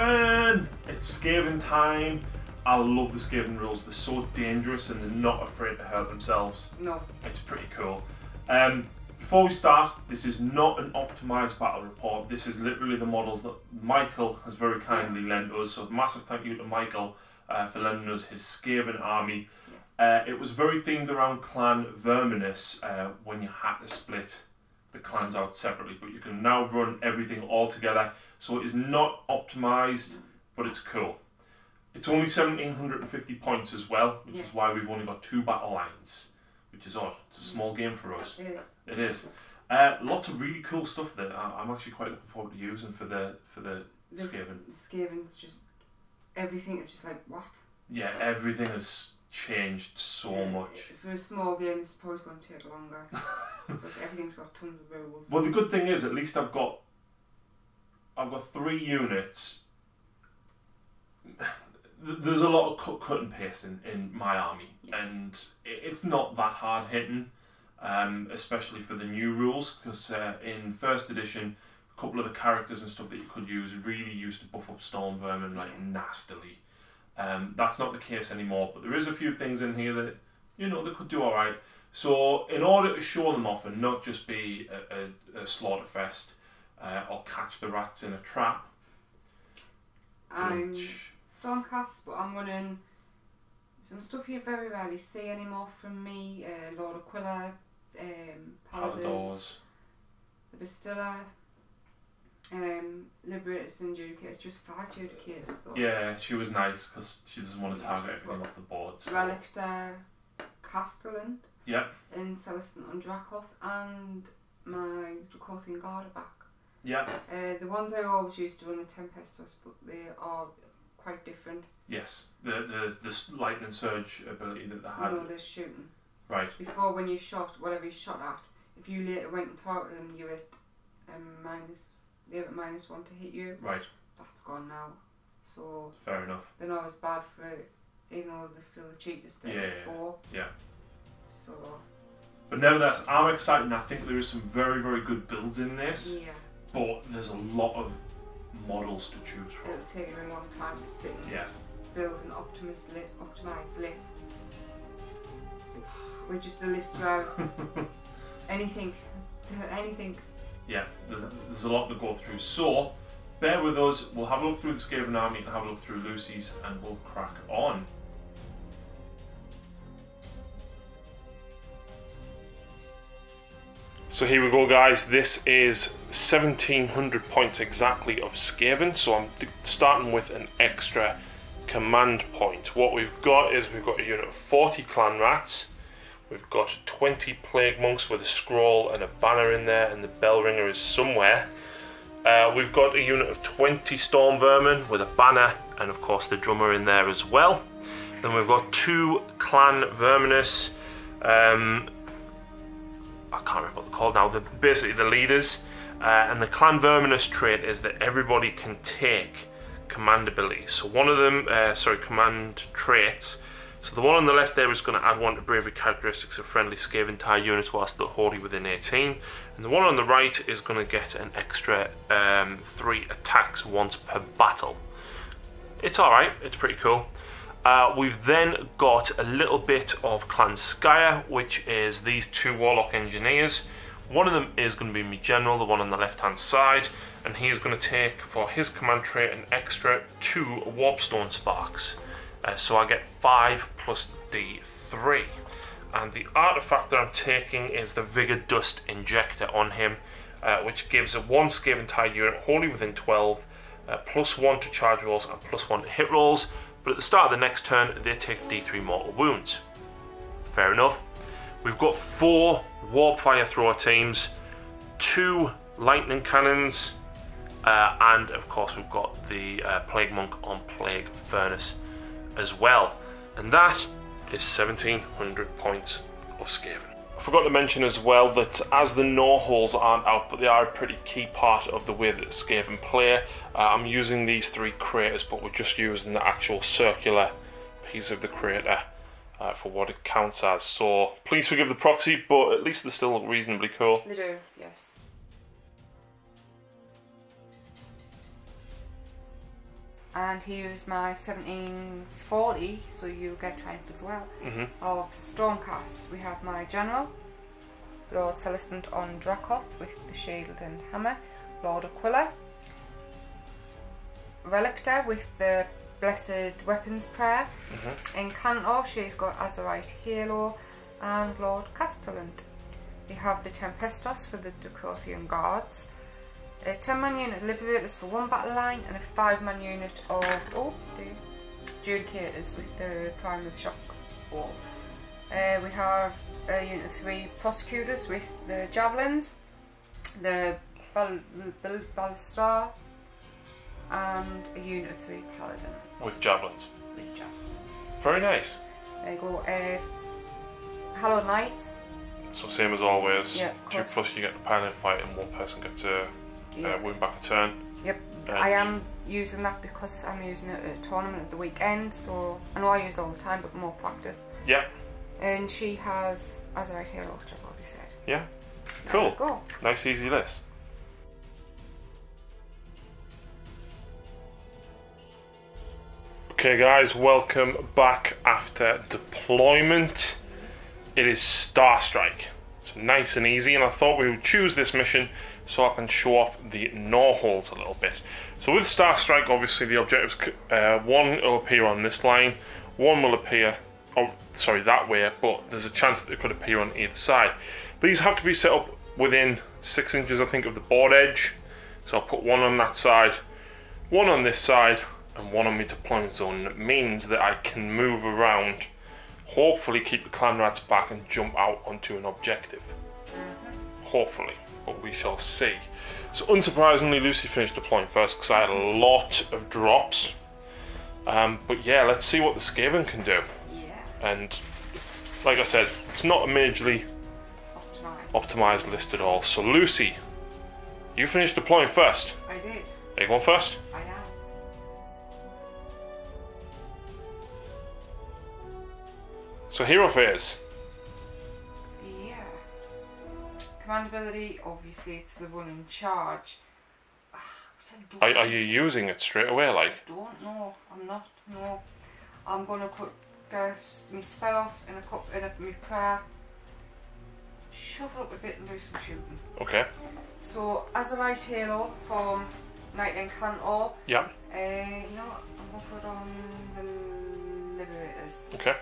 Skaven! It's Skaven time. I love the Skaven rules. They're so dangerous and they're not afraid to hurt themselves. No. It's pretty cool. Before we start, this is not an optimised battle report. This is literally the models that Michael has very kindly lent us. So massive thank you to Michael for lending us his Skaven army. Yes. It was very themed around Clan Verminus when you had to split the clans out separately, but you can now run everything all together. So it is not optimised, but it's cool. It's only 1,750 points as well, which is why we've only got 2 battle lines, which is odd. It's a small game for us. It is. Lots of really cool stuff there. I'm actually quite looking forward to using for the Skaven. The Skaven's just everything. It's just like what? Yeah, everything has changed so much. For a small game, it's probably going to take longer because everything's got tons of rules. Well, the good thing is, at least I've got 3 units. There's a lot of cut and paste in my army, and it's not that hard hitting, especially for the new rules, because in first edition, a couple of the characters and stuff that you could use really used to buff up Storm Vermin like nastily. That's not the case anymore, but there is a few things in here that, you know, they could do alright. So in order to show them off and not just be a slaughter fest, or catch the rats in a trap, Stormcast, but I'm running some stuff you very rarely see anymore from me. Lord Aquila, Paladins, the Bastilla, Liberators and Judicators, just 5 Judicators though. Yeah, she was nice because she doesn't want to target everything off the board. So. Relicta, Castellan, and Celestin on Dracoth, and my Dracothian Guard are back. Yeah. The ones I always used to run the Tempestos, but they are quite different. Yes, the lightning surge ability that they had. No, they're shooting. Right. Before, when you shot whatever you shot at, if you later went and targeted them, you hit -1 to hit you. Right. That's gone now. So fair enough. They're not as bad for, even though they're still the cheapest before. Yeah. So. But nevertheless, I'm excited, and I think there is some very, very good builds in this. Yeah. But there's a lot of models to choose from. It'll take you a long time to sit and build an optimised list. We're just a list rouse. anything. Yeah, there's a lot to go through. So bear with us. We'll have a look through the Skaven army and have a look through Lucy's, and we'll crack on. So here we go, guys. This is 1,700 points exactly of Skaven. So I'm starting with an extra command point. What we've got is we've got a unit of 40 clan rats. We've got 20 plague monks with a scroll and a banner in there, and the bell ringer is somewhere. We've got a unit of 20 storm vermin with a banner, and of course the drummer in there as well. Then we've got 2 clan verminus. I can't remember what they're called now. They're basically the leaders. And the Clan Verminus trait is that everybody can take command abilities. So one of them, command traits. So the one on the left there is going to add 1 to bravery characteristics of friendly Skaven tie units whilst they're wholly within 18. And the one on the right is going to get an extra 3 attacks once per battle. It's alright, it's pretty cool. We've then got a little bit of Clan Skyer, which is these 2 Warlock Engineers. One of them is going to be my General, the one on the left hand side, and he is going to take for his command trait an extra 2 Warpstone Sparks. So I get 5 plus D3. And the artifact that I'm taking is the Vigor Dust Injector on him, which gives a 1 Skaven tie unit wholly within 12, +1 to charge rolls and +1 to hit rolls. But at the start of the next turn, they take D3 mortal wounds. Fair enough. We've got 4 Warp Fire Thrower teams, 2 Lightning Cannons, and of course we've got the Plague Monk on Plague Furnace as well. And that is 1,700 points of Skaven. I forgot to mention as well that as the gnaw holes aren't out, but they are a pretty key part of the way that the Skaven play, I'm using these 3 craters, but we're just using the actual circular piece of the crater for what it counts as. So please forgive the proxy, but at least they still look reasonably cool. They do, yes. and here's my 1740, so you get triumph as well, of Stormcast. We have my General, Lord Celestant on Dracoth with the shield and hammer, Lord Aquila, Relictor with the Blessed Weapons Prayer, in Cantor she's got Azerite Halo and Lord Castellant. We have the Tempestos for the Dracothian Guards, a 10-man unit of Liberators for one battle line, and a 5-man unit of Judicators with the Prime of Shock Wall. We have a unit of 3 Prosecutors with the Javelins, the Ballistar, and a unit of 3 Paladins. With Javelins? With Javelins. Very nice. There you go. Hallowed Knights. So same as always, yeah, 2+ you get the paladin fight and one person gets a win back a turn. Yep, I am using that because I'm using it at a tournament at the weekend, so I know I use it all the time, but more practice. Yeah. And she has Azerite Halo, which I've already said. Yeah. Cool. There you go. Nice easy list. Okay guys, welcome back after deployment. It is Starstrike. So nice and easy, and I thought we would choose this mission so I can show off the Gnawholes a little bit. So with Starstrike, obviously the objectives, one will appear on this line, one will appear, that way, but there's a chance that it could appear on either side. These have to be set up within 6 inches, I think, of the board edge. So I'll put one on that side, one on this side, and one on my deployment zone. It means that I can move around, hopefully keep the clan rats back and jump out onto an objective. Hopefully, but we shall see. So unsurprisingly, Lucy finished deploying first because I had a lot of drops. But yeah, let's see what the Skaven can do. Yeah. And like I said, it's not a majorly optimized list at all. So Lucy, you finished deploying first. I did. Are you going first? I am. So hero phase. Yeah. Command ability, obviously it's the one in charge. Are you using it straight away, like? I don't know. I'm not. No. I'm gonna go my spell off in my prayer, shuffle up a bit and do some shooting. Okay. So Azerite Halo from Knight and Cantor. Yeah. You know what? I'm gonna put on the Liberators. Okay.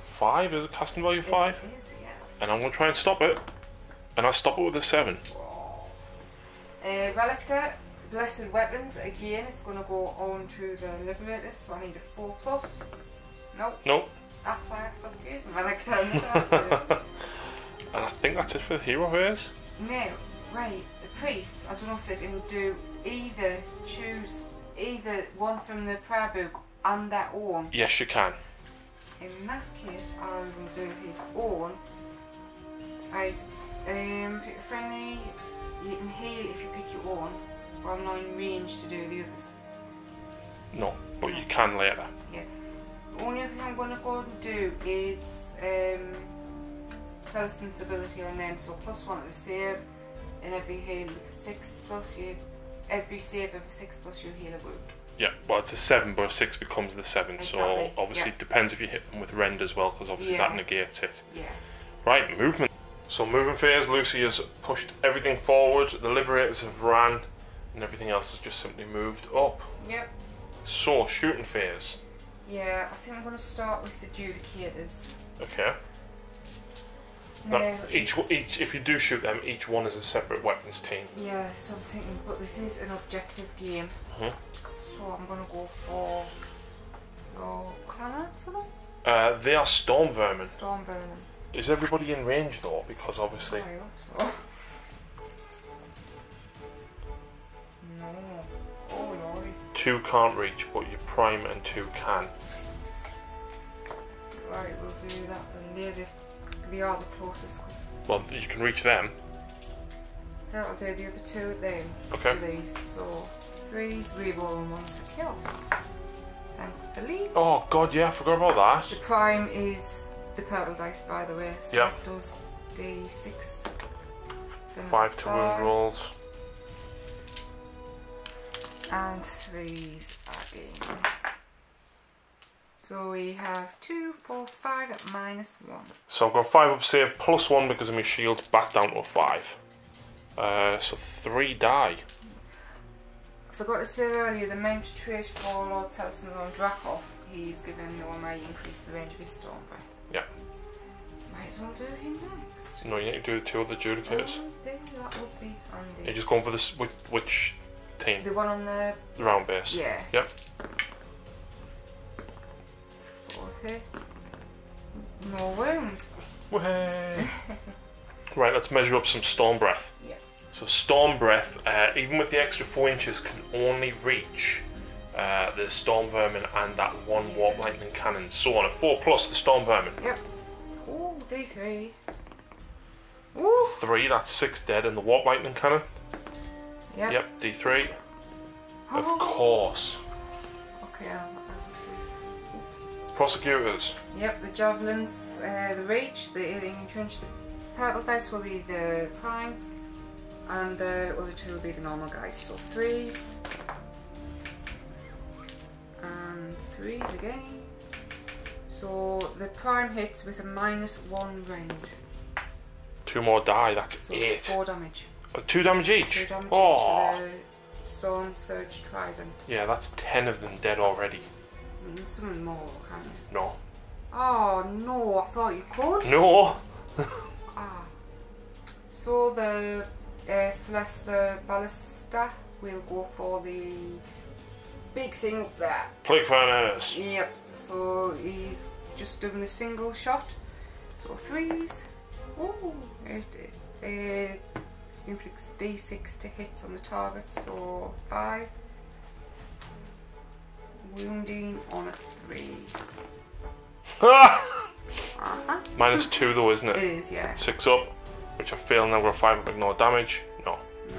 5 is a casting value 5? It is, yes. And I'm going to try and stop it. And I stop it with a 7. Relictor, Blessed Weapons, again it's going to go on to the Liberators, so I need a 4+. Nope. Nope. That's why I stopped using Relictor in the first place. And I think that's it for the hero phase. No, right, the priests, I don't know if they can do choose either one from the prayer book and their own. Yes, you can. In that case, I will do his own. Right, pick a friendly. You can heal if you pick your own, but I'm not in range to do the others. No, but you can later. Yeah. The only other thing I'm going to go and do is Celestant's ability on them. So +1 at the save, and every heal 6+. Every save of a 6+ you heal a wound. Yeah, well it's a 7, but a 6 becomes the 7, exactly. So obviously it depends if you hit them with rend as well, because obviously that negates it. Yeah. Right, movement. So moving phase, Lucy has pushed everything forward, the Liberators have ran, and everything else has just simply moved up. Yep. So, shooting phase. Yeah, I think I'm going to start with the Judicators. Okay. Now, if you do shoot them, each one is a separate weapons team. Yeah, so I'm thinking, but this is an objective game. So I'm going to go for Clarence, are they? They are Storm Vermin. Storm Vermin. Is everybody in range though? Because obviously... I hope so. No. Oh lordy. 2 can't reach, but your prime and 2 can. Right, we'll do that then. They are the closest. Well, you can reach them. So I'll do the other 2 then. Okay. Do these. So 3s, reroll, and 1's for chaos. Thankfully. Oh god, yeah, I forgot about that. The prime is the purple dice, by the way. So yeah. it does D6. 5 to wound rolls. And 3s again. So we have 2, 4, 5 at -1. So I've got 5 up save +1 because of my shield, back down to a 5. So 3 die. I forgot to say earlier, the mount trait for Lord Selson on Dracoff, he's given normally increase the range of his storm breath. Yeah. Might as well do him next. No, you need to do the 2 other adjudicators. Oh, that would be handy. You're just going for this, which team? The one on the round base. Yeah. Yep. Both hit. No wounds. Way. Right, let's measure up some storm breath. Yeah. So storm breath, even with the extra 4 inches, can only reach the storm vermin and that 1 warp lightning cannon. So on a 4+, the storm vermin. Yep. Ooh, D3. Ooh. 3, that's 6 dead, and the warp lightning cannon. Yep. Yep, D3. Of course. Okay. Prosecutors. Yep, the javelins, the reach, the alien trench, the purple dice will be the prime, and the other 2 will be the normal guys. So 3s and 3s again. So the prime hits with a -1 round. 2 more die, that's So 8. 4 damage. 2 damage each? 2 damage Oh. each with the Storm Surge Trident. Yeah, that's 10 of them dead already. Some more, can you? No. Oh no, I thought you could. No! Ah. So the Celesta Ballista will go for the big thing up there. Plague Furnace. Yep, so he's just doing the single shot. So 3s. Ooh, it inflicts D6 to hits on the target, so 5. Wounding on a 3. -2 though, isn't it? It is, yeah. 6 up, which I fail now. I've got 5 up, ignore damage. No. No.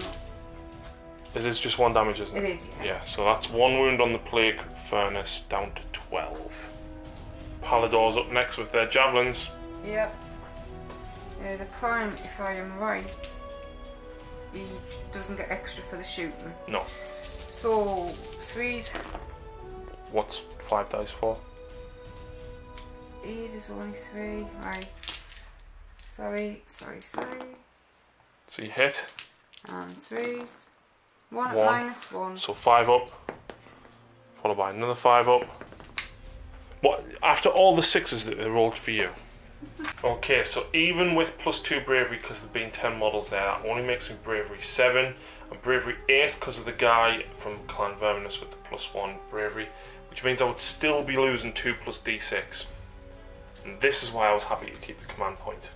It is just 1 damage, isn't it? It is, yeah. Yeah, so that's 1 wound on the Plague Furnace, down to 12. Palador's up next with their javelins. Yep. The prime, if I am right, he doesn't get extra for the shooting. No. So 3s. What's 5 dice for? There's only 3. Right. Sorry. So you hit. And 3s. 1 at 1. -1. So 5 up. Followed by another 5 up. What? After all the 6s that they rolled for you. Okay, so even with +2 bravery because of there being 10 models there, that only makes me bravery 7 and bravery 8 because of the guy from Clan Verminous with the +1 bravery, which means I would still be losing 2 + D6. And this is why I was happy to keep the command point,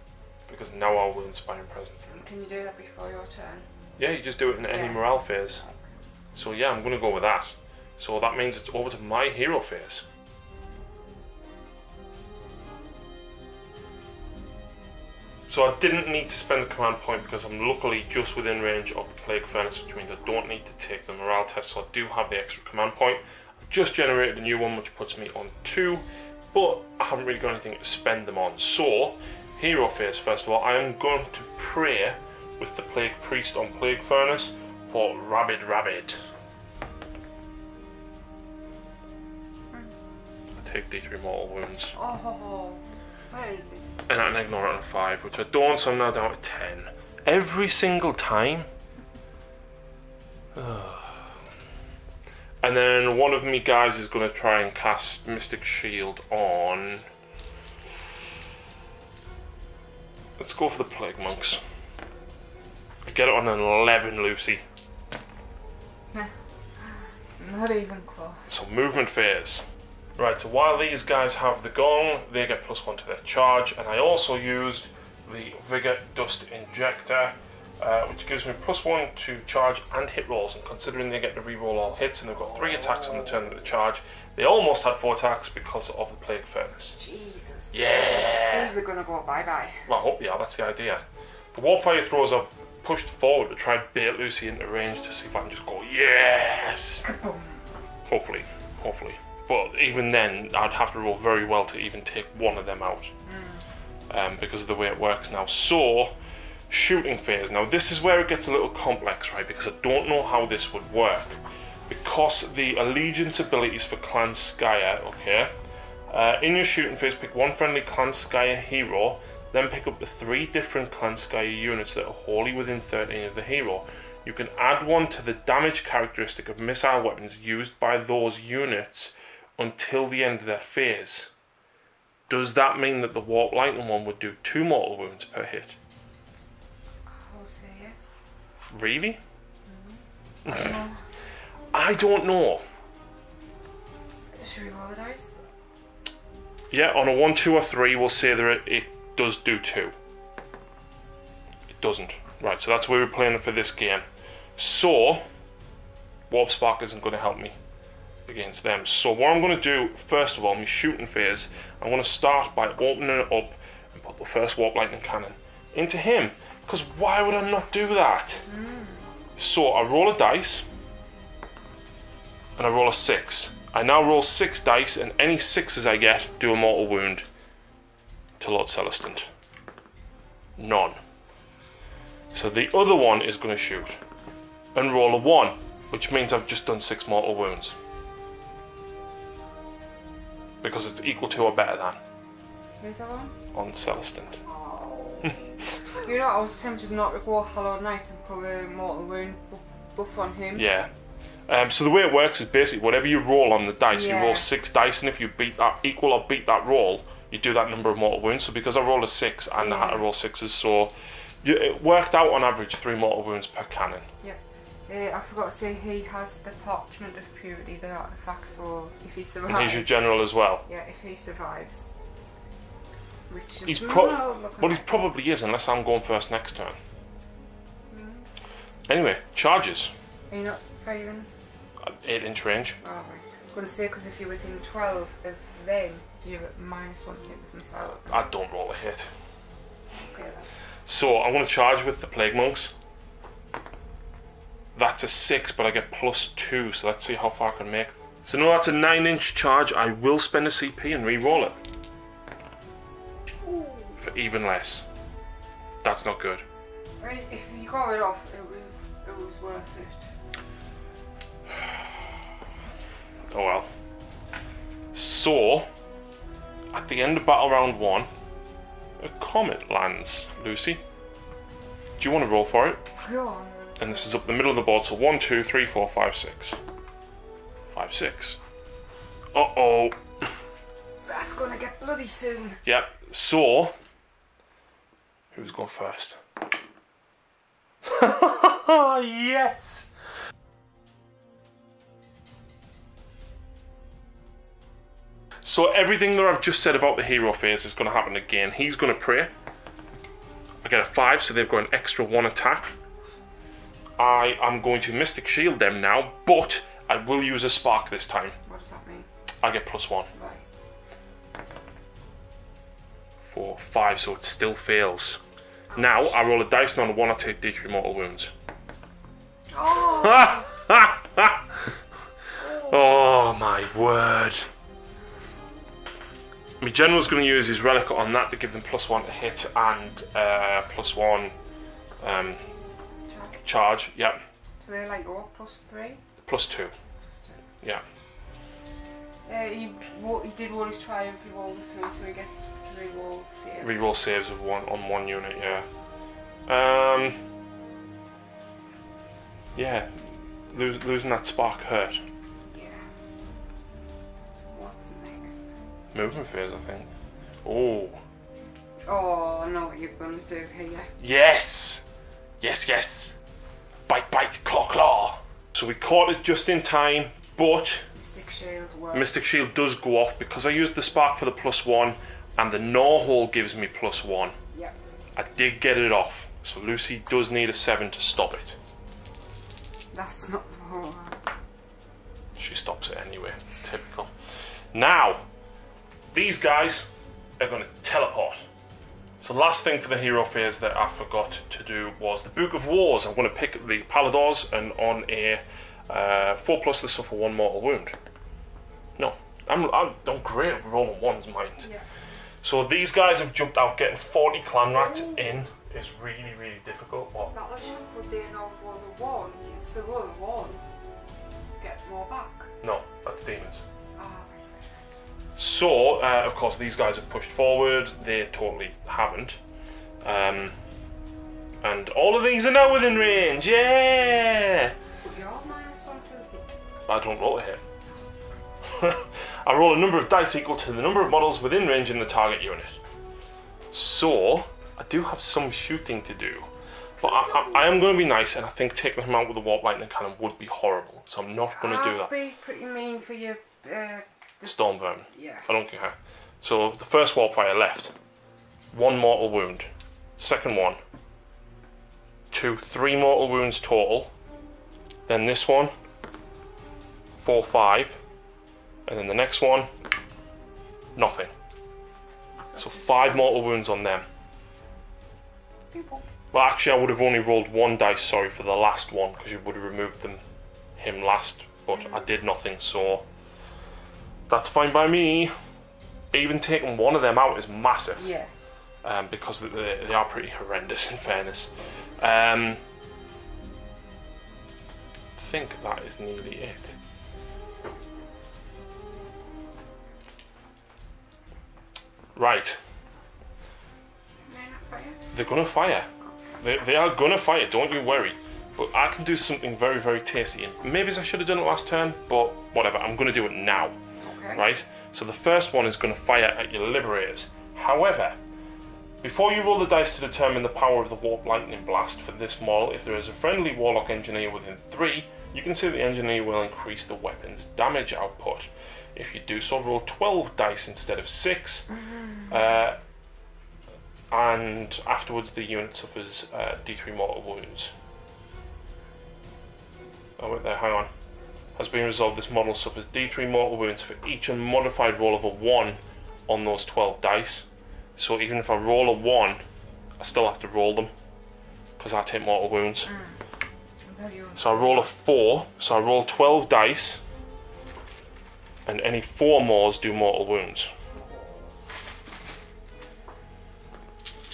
because now I will Inspiring Presence. Can you do that before your turn? Yeah, you just do it in any morale phase. So yeah, I'm going to go with that. So that means it's over to my hero phase. So I didn't need to spend a command point because I'm luckily just within range of the Plague Furnace, which means I don't need to take the morale test, so I do have the extra command point. I've just generated a new one which puts me on 2, but I haven't really got anything to spend them on. So, hero phase first of all, I am going to pray with the Plague Priest on Plague Furnace for Rabid Rabbit. I take D3 mortal wounds. Oh, very good. And I can ignore it on a 5, which I don't, so I'm now down to 10. Every single time. And then one of me guys is going to try and cast Mystic Shield on... Let's go for the Plague Monks. Get it on an 11, Lucy. Not even close. So movement phase. Right, so while these guys have the gong, they get +1 to their charge, and I also used the Vigor Dust Injector, which gives me +1 to charge and hit rolls, and considering they get to reroll all hits and they've got 3 attacks on the turn that they charge, they almost had 4 attacks because of the Plague Furnace. Jesus. Yeah! These are gonna go bye-bye. Well, I hope they are, that's the idea. The Warpfire Throws I've pushed forward to try and bait Lucy into range to see if I can just go, yes! Kaboom. Hopefully. But even then, I'd have to roll very well to even take one of them out. Because of the way it works now. So, shooting phase. Now this is where it gets a little complex, right? Because I don't know how this would work. Because the allegiance abilities for Clan Skyer, okay. In your shooting phase, pick one friendly Clan Skyer hero, then pick up the 3 different Clan Skyer units that are wholly within 13 of the hero. You can add one to the damage characteristic of missile weapons used by those units until the end of their phase. Does that mean that the Warp Lightning one would do 2 mortal wounds per hit? I'll say yes. Really? Mm-hmm. I don't know. Should we roll the dice? Yeah, on a 1, 2 or 3 we'll say that it does do 2. It doesn't. Right, so that's where we're playing for this game. So, Warp Spark isn't going to help me against them. So what I'm going to do, first of all, my shooting phase, I'm going to start by opening it up and put the first Warp Lightning Cannon into him. Because why would I not do that? So I roll a dice, and I roll a 6. I now roll 6 dice, and any 6s I get do a mortal wound to Lord Celestant. None. So the other one is going to shoot and roll a 1, which means I've just done 6 mortal wounds. Because it's equal to or better than. Who's that one? On Celestant. Oh. You know, I was tempted not to go Hallowed Knights and put a mortal wound buff on him. Yeah. So the way it works is basically whatever you roll on the dice, you roll 6 dice, and if you beat that equal or beat that roll, you do that number of mortal wounds. So because I rolled a 6 and I had to roll 6s, so it worked out on average 3 mortal wounds per cannon. Yep. I forgot to say he has the Parchment of Purity, the artifact, or if he survives. And he's your general as well. Yeah, if he survives. Which He is probably is, unless I'm going first next turn. Anyway, charges. Are you not firing? 8-inch range. Oh, right. I was going to say, because if you're within 12 of them, you're at -1 hit with missile. I don't roll a hit. Okay, then. So I'm going to charge with the Plague Monks. That's a 6, but I get +2, so let's see how far I can make. So no, that's a 9-inch charge. I will spend a CP and re-roll it. Ooh. For even less. That's not good. Right, if you got it off, it was worth it. Oh well. So, at the end of battle round 1, a comet lands. Lucy, do you want to roll for it? Go on. And this is up the middle of the board, so 1, 2, 3, 4, 5, 6. 5, 6. Uh-oh. That's gonna get bloody soon. Yep, so, who's going first? Yes! So everything that I've just said about the hero phase is going to happen again. He's going to pray. I get a 5, so they've got an extra 1 attack. I am going to Mystic Shield them now, but I will use a spark this time. What does that mean? I get +1. Right. 4, 5, so it still fails. Now I roll a dice, and on a 1 I take D3 mortal wounds. Oh! Oh my word. My general's going to use his relic on that to give them +1 to hit and +1 charge. Yep. So they're like your +3? +2. +2. Yeah. He did roll his triumph, he rolled a 3, so he gets 3 rolled saves. Reroll saves of 1 on 1 unit, yeah. Yeah. Losing that spark hurt. Yeah. What's next? Movement phase, I think. Oh. Oh, I know what you're going to do here. Yes! Yes, yes! Bite, bite, claw, claw! So we caught it just in time, but Mystic Shield works. Mystic Shield does go off because I used the spark for the +1 and the gnaw hole gives me +1. Yep. I did get it off, so Lucy does need a 7 to stop it. That's not the whole one. She stops it anyway, typical. Now, these guys are going to teleport. So the last thing for the hero phase that I forgot to do was the Book of Wars. I'm going to pick the Paladors, and on a 4+ they suffer 1 mortal wound. No, I'm great at rolling 1s, mind. Yeah. So these guys have jumped out. Getting 40 clan rats in is really, really difficult. What? Battleship would then roll the 1, you'd still roll the 1. Get it's demons. Oh, So, of course, these guys have pushed forward. They totally haven't. And all of these are now within range. Yeah! but you're -1 to a hit. I don't roll a hit. I roll a number of dice equal to the number of models within range in the target unit. So, I do have some shooting to do. But I am going to be nice, and I think taking him out with a warp lightning cannon would be horrible. So I'm not going to do that. That'd be pretty mean for your... Storm vermin. Yeah. I don't care. So the first warp fire left. 1 mortal wound. Second one. 2, 3 mortal wounds total. Then this one. 4, 5. And then the next one. Nothing. So 5 mortal wounds on them. People. Well, actually, I would have only rolled 1 dice, sorry, for the last one, because you would have removed him last, but I did nothing, so that's fine by me. Even taking one of them out is massive. Yeah. Because they are pretty horrendous, in fairness. I think that is nearly it. Right. They're gonna fire. They are gonna fire, don't you worry. But I can do something very, very tasty. And maybe I should have done it last turn, but whatever, I'm gonna do it now. Okay. Right? So the first one is gonna fire at your liberators. However, before you roll the dice to determine the power of the warp lightning blast for this model, if there is a friendly warlock engineer within 3, you can see the engineer will increase the weapon's damage output. If you do so, roll 12 dice instead of 6. And afterwards the unit suffers D3 mortal wounds. Oh wait there, hang on. Has been resolved, this model suffers D3 mortal wounds for each unmodified roll of a 1 on those 12 dice. So even if I roll a 1, I still have to roll them, because I take mortal wounds. So I roll a 4, so I roll 12 dice, and any 4 mores do mortal wounds.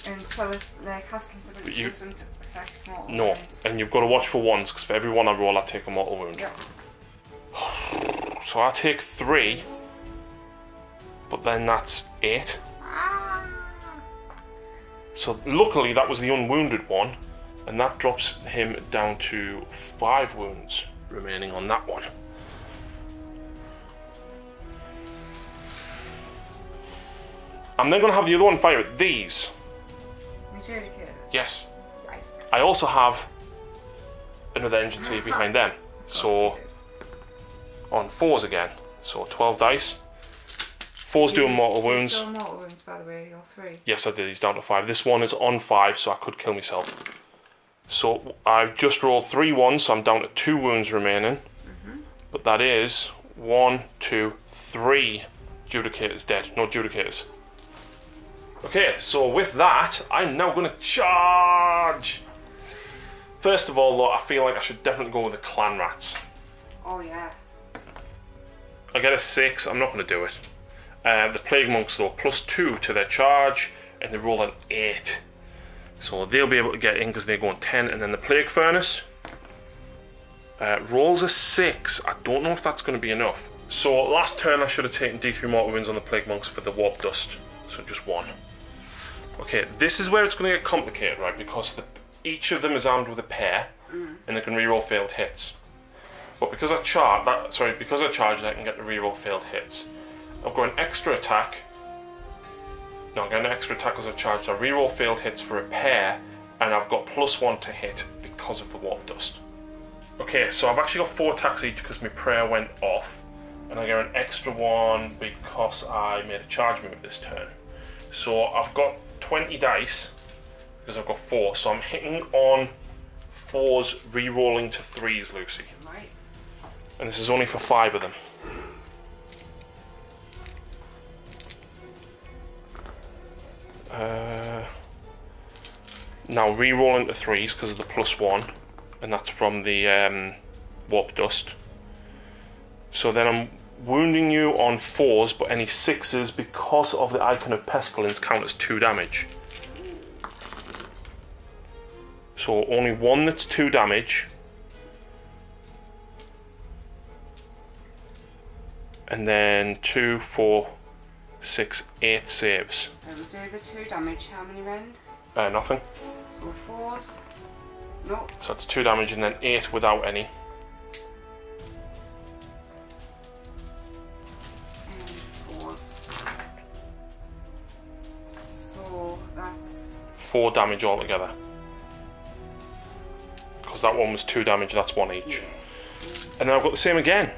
And so the casting ability doesn't affect mortal No, wounds. and you've got to watch for 1s, because for every 1 I roll I take a mortal wound. Yep. So I take 3, but then that's 8. So luckily that was the unwounded one, and that drops him down to 5 wounds remaining on that one. I'm then going to have the other one fire at these. Yes. Yikes. I also have another engine save behind them. So on 4s again. So 12 dice. 4s doing mortal wounds. You're mortal wounds, by the way, you're 3. Yes, I did. He's down to 5. This one is on 5, so I could kill myself. So I've just rolled 3 1s, so I'm down to 2 wounds remaining. But that is 1, 2, 3 Judicators dead. No Judicators. Okay, so with that, I'm now going to charge. First of all, though, I feel like I should definitely go with the clan rats. Oh yeah. I get a 6. I'm not going to do it. The plague monks, though, +2 to their charge, and they roll an 8. So they'll be able to get in because they're going 10. And then the plague furnace rolls a 6. I don't know if that's going to be enough. So last turn I should have taken D3 mortal wounds on the plague monks for the warp dust. So just 1. Okay, this is where it's going to get complicated, right? Because each of them is armed with a pair, and they can reroll failed hits. But because I charged, I can get the reroll failed hits. I've got an extra attack. No, I'm getting an extra attack as I charged. I reroll failed hits for a pair, and I've got +1 to hit because of the warp dust. Okay, so I've actually got 4 attacks each because my prayer went off, and I get an extra 1 because I made a charge move this turn. So I've got 20 dice because I've got 4, so I'm hitting on 4s, re-rolling to 3s, Lucy. Right. And this is only for 5 of them. Now re-rolling to 3s because of the +1, and that's from the warp dust. So then I'm wounding you on 4s, but any 6s because of the icon of pestilence count as 2 damage. So only 1 that's 2 damage. Yeah. And then 2, 4, 6, 8 saves. I will do the 2 damage. How many rend? Nothing. So 4s. Nope. So that's 2 damage and then 8 without any. And 4s. So that's 4 damage altogether. Because that one was 2 damage, that's 1 each. yeah. And then I've got the same again.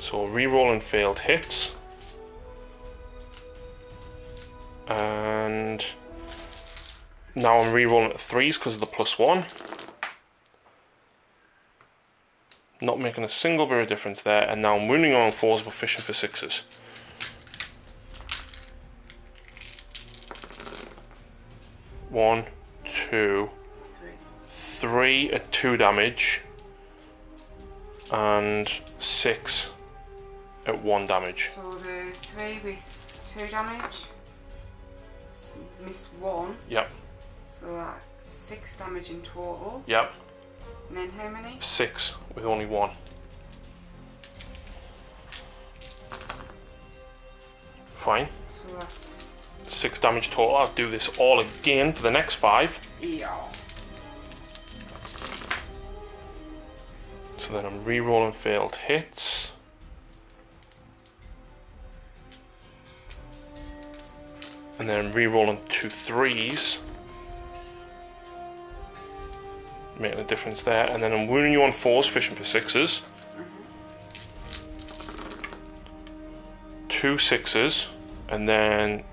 So re-rolling failed hits. And now I'm re-rolling at 3s because of the +1. Not making a single bit of difference there. And now I'm wounding on 4s but fishing for 6s. One, 2, 3 at 2 damage. And 6 at 1 damage. So the 3 with 2 damage. Miss 1. Yep. So that's 6 damage in total. Yep. And then how many? 6 with only 1. Fine. So that's 6 damage total. I'll do this all again for the next 5. yeah. So then I'm re-rolling failed hits. And then I'm re-rolling 2 3s. Making a difference there. And then I'm wounding you on 4s, fishing for 6s. 2 6s. And then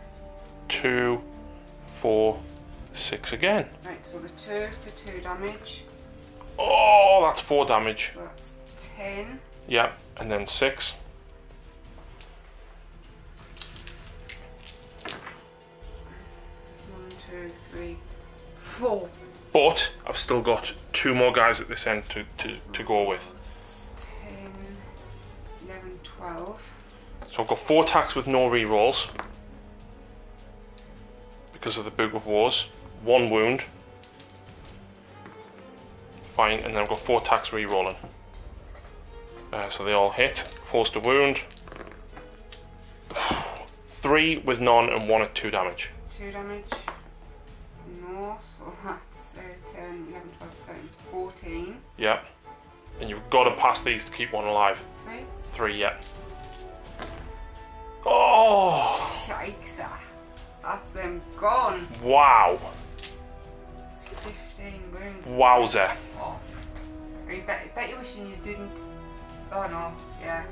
2, 4, 6 again. Right, so the 2 for 2 damage. Oh, that's 4 damage. So that's 10. Yep, and then 6. One, 2, 3, 4. But I've still got 2 more guys at this end to go with. It's 10, 11, 12. So I've got 4 attacks with no rerolls because of the Book of Wars. 1 wound. Fine, and then I've got 4 attacks rerolling. So they all hit. Forced to wound. 3 with none and 1 at 2 damage. 2 damage. No, so that's 10, 11, 12, 13, 14. Yep. And you've got to pass these to keep 1 alive. 3. 3, yep. Oh! Yikes. That's them gone. Wow. It's 15 wounds. Wowzer. Oh. I bet you're wishing you didn't. Oh no, yeah.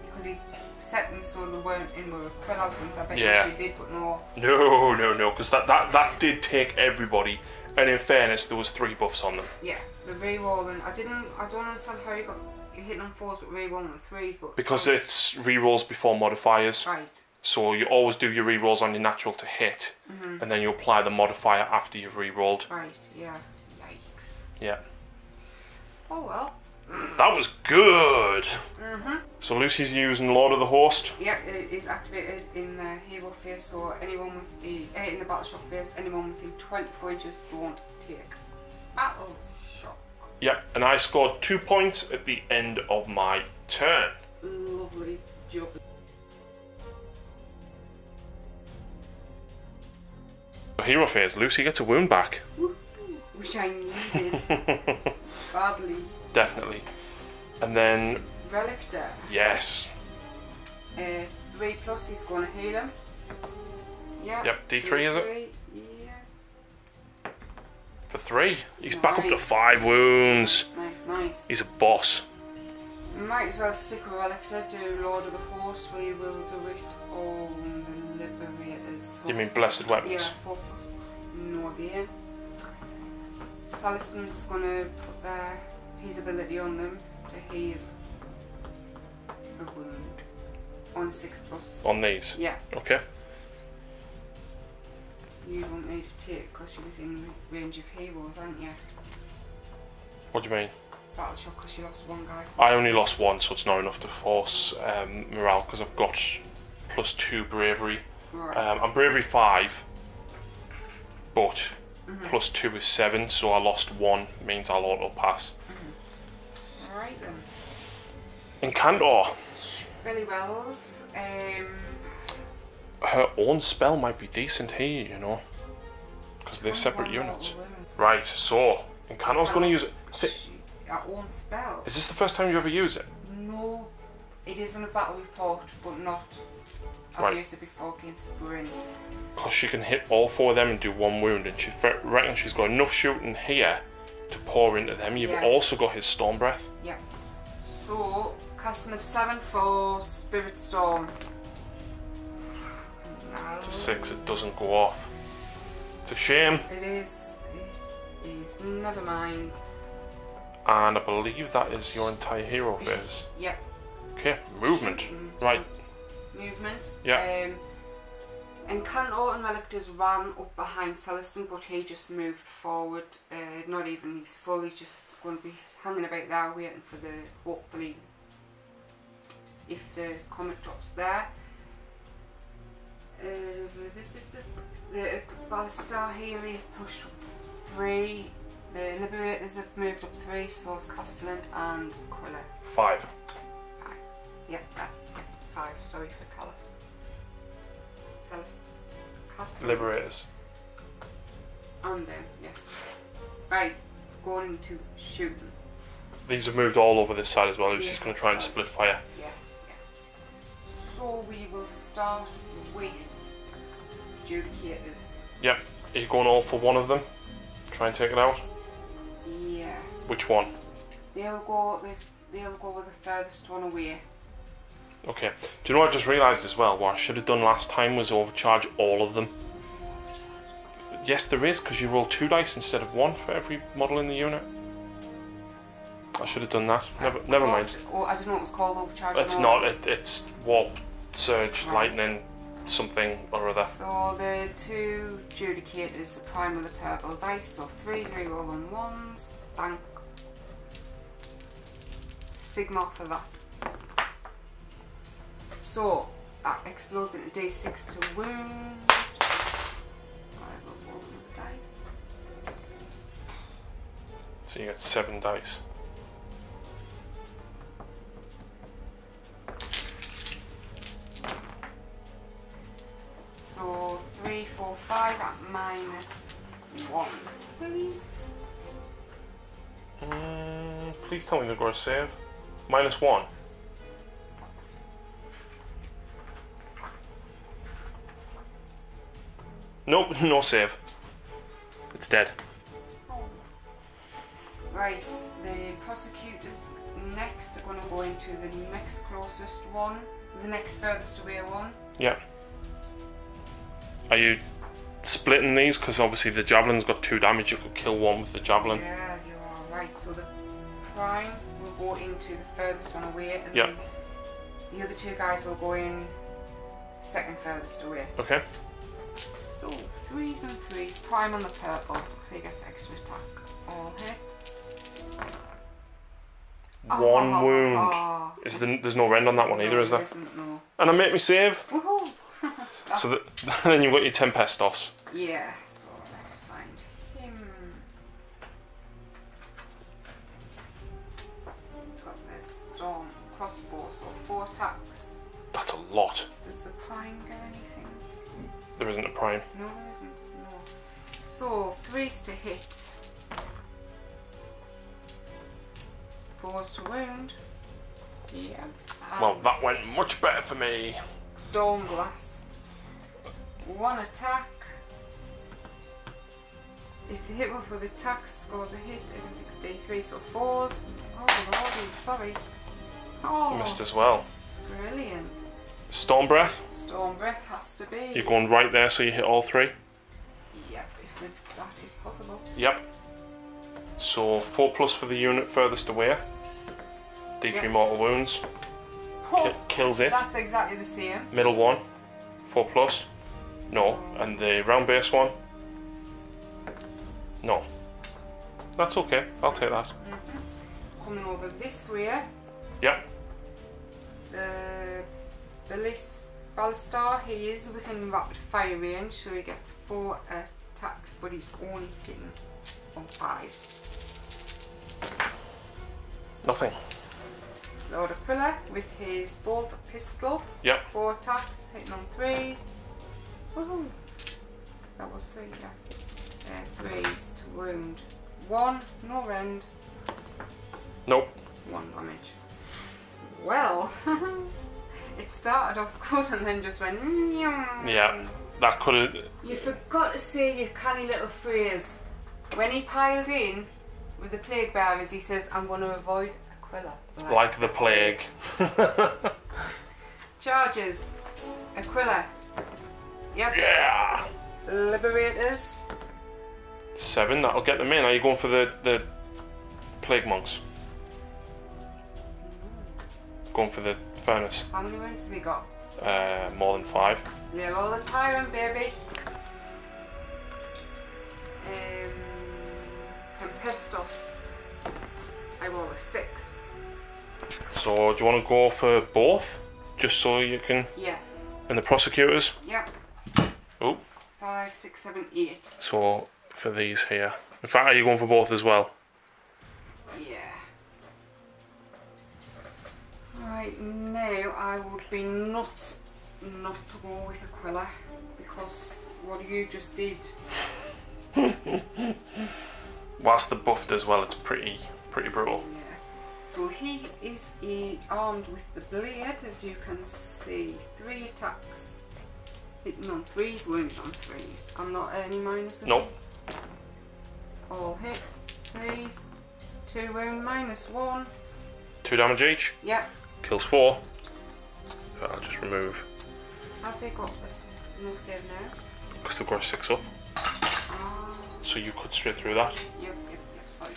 Because he set them so they weren't in with pullouts, I bet Yeah. you wish you did, but no. No, because that did take everybody. And in fairness, there was 3 buffs on them. Yeah, the re-rolling. I don't understand how you hitting on 4s but re-rolling the 3s, but Because it's rerolls before modifiers. right. So you always do your rerolls on your natural to hit, and then you apply the modifier after you've rerolled. Right, yeah. Yikes. Yeah. Oh well. That was good! So Lucy's using Lord of the Host. Yeah, it is activated in the hero phase, so anyone with the in the battle shock phase, anyone within 24 inches don't take battle shock. Yep, and I scored 2 points at the end of my turn. Lovely job. Hero phase, Lucy gets a wound back. Woohoo, which I needed badly. Definitely. And then, Relic there. yes. 3+ is going to heal him. Yeah. Yep, D3 is it? Yes. For 3. He's back up to Nice. 5 wounds. Nice. He's a boss. Might as well stick with Relic there, do Lord of the Horse, we will do it on the Liberators. You mean Blessed Weapons? Yeah, 4+. No idea. Salisbury's going to put his ability on them to heal a wound on 6+. On these? Yeah, Okay. you don't need to take because you're within range of heroes, aren't you? What do you mean? Battle shock because you lost 1 guy. I only lost 1, so it's not enough to force morale because I've got +2 bravery. Right. I'm bravery 5, but +2 is 7, so I lost 1, means I'll auto pass. Alright then. In Cantor. Billy Wells. Her own spell might be decent here, you know. Because they're separate units. Right, so Cantor's going to use it. Her own spell. Is this the first time you ever use it? No, it is in a battle report, but not. I've used it before against Bryn. Because she can hit all 4 of them and do 1 wound, and she reckons she's got enough shooting here to pour into them. You've also got his Storm Breath. Yeah. So, casting of 7 for Spirit Storm. No. It's a 6, it doesn't go off. It's a shame. It is. It is. Never mind. And I believe that is your entire hero phase. Yep. Okay, movement. Right. Movement. Yeah. And Cantor and Relictors ran up behind Celestin, but he just moved forward. Not even he's fully just going to be hanging about there, waiting for the, hopefully, if the comet drops there. The Ballistar here is pushed up 3. The Liberators have moved up 3, so is Castellan and Quilla. 5. 5. Yep, 5. Sorry for Callus. Castellan. Liberators. And them, yes. Right, going into shooting. These have moved all over this side as well. He's just going to try and split fire. Yeah. So we will start with Judicators. Yep. Are you going all for one of them? Try and take it out? Yeah. Which one? They'll go with the furthest one away. Okay. Do you know what I just realised as well? What I should have done last time was overcharge all of them. Yes, there is, because you roll 2 dice instead of 1 for every model in the unit. I should have done that. Never mind. Oh, I don't know what it's called, overcharge. It's not. It's Warp, Surge, Lightning, something or other. So the 2 Judicators, the prime of the purple dice, so 3 reroll on 1s, bank Sigma for that. So that explodes into D6 to wound. I will roll the dice. So you get 7 dice. So 3, 4, 5 at -1, please. Please tell me they're going to save. -1. Nope, no save. It's dead. Right, the prosecutors next are going to go into the next closest one, the next furthest away one. Yeah. Are you splitting these? Because obviously the javelin's got 2 damage, you could kill one with the javelin. Yeah, you are right. So the prime will go into the furthest one away, and yep. The other 2 guys will go in second furthest away. Okay. So 3s and 3s, prime on the purple, so he gets extra attack. All hit. 1 wound. There's no rend on that one either, is there? Isn't, no. And I make me save. Woohoo! So then you've got your Tempestos. Yeah, so let's find him. He's got this Storm crossbow, so 4 attacks. That's a lot. Does the prime get anything? There isn't a prime. No, there isn't. No. So 3s to hit. 4s to wound. Yeah. Well, that went much better for me. Storm Blast. 1 attack. If the hit with attack scores a hit, it inflicts D3, so 4s. Oh lordy, sorry. Oh, missed as well. Brilliant. Storm Breath. Storm Breath has to be. You're going right there, so you hit all 3. Yep, if that is possible. Yep. So 4+ for the unit furthest away. D3 mortal wounds. Oh, kills it. That's exactly the same. Middle one, 4+. No, and the round base one. No. That's okay. I'll take that. Coming over this way. Yep. The Ballistar, he is within rapid fire range, so he gets 4 attacks, but he's only hitting on 5s. Nothing. Lord Aquila with his bolt pistol. Yep. 4 attacks, hitting on 3s. Woohoo! That was 3, yeah. 3s to wound. 1, no rend. Nope. 1 damage. Well, it started off good and then just went. Yeah, that could have. You forgot to say your canny little phrase. When he piled in with the plague bearers, he says, "I'm going to avoid Aquila." Like the plague. Charges. Aquila. Yep. Yeah. Liberators. 7, that'll get them in. Are you going for the plague monks? Going for the furnace. How many wounds has he got? More than 5. Yeah, roll the tyrant, baby. Tempestos. I roll a 6. So do you want to go for both? Just so you can... Yeah. And the prosecutors? Yep. Oh. 5, 6, 7, 8. So for these here. In fact, are you going for both as well? Yeah. Right, now I would be not to go with Aquila because what you just did. Whilst they're buffed as well, it's pretty brutal. Yeah. So he is armed with the blade, as you can see. 3 attacks. Hitting on 3s, wounds on 3s. I'm not any minuses. Nope. All hit. 3s. 2 wound, -1. 2 damage each. Yep. Kills 4. I'll just remove. Have they got this? No save now? Because they've got a 6 up. Ah. So you cut straight through that. Yep, sorry.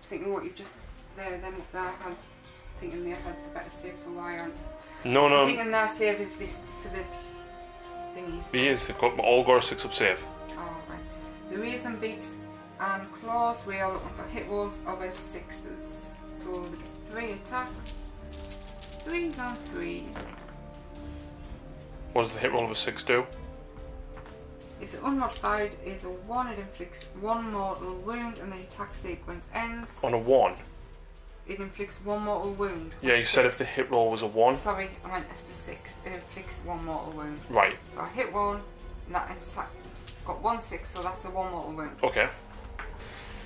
Thinking what you've just them up there, I'm thinking they had the better save, so why aren't? No. I'm thinking their save is this for the thingies. He is. They've all got a 6 up save. Oh, right. The reason beaks and claws, we are looking for hit rolls of a 6s. So we get 3 attacks. 3s on 3s. What does the hit roll of a 6 do? If the unmodified is a 1, it inflicts 1 mortal wound and the attack sequence ends. On a 1? It inflicts 1 mortal wound. Yeah, you said if the hit roll was a 1. Sorry, I meant if the 6. It inflicts 1 mortal wound. Right. So I hit 1, and that got 1 6, so that's a 1 mortal wound. Okay.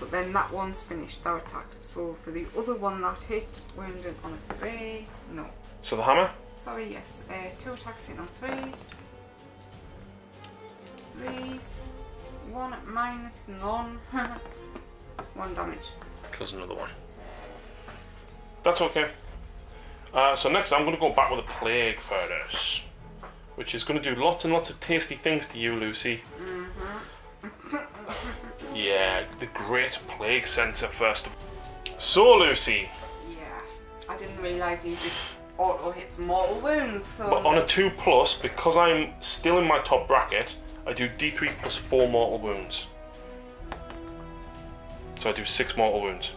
But then that one's finished, that attack. So for the other one that hit, wounded on a 3, no. So the hammer? Sorry, yes. 2 attacks hitting on 3s. 3s. 1 minus none. 1 damage. Kills another one. That's okay. So next I'm going to go back with a plague furnace, which is going to do lots and lots of tasty things to you, Lucy. Yeah, the great plague sensor first of all. So Lucy. Yeah, I didn't realise he just auto hits mortal wounds. So. But on a 2+, because I'm still in my top bracket, I do D3 plus 4 mortal wounds. So I do 6 mortal wounds.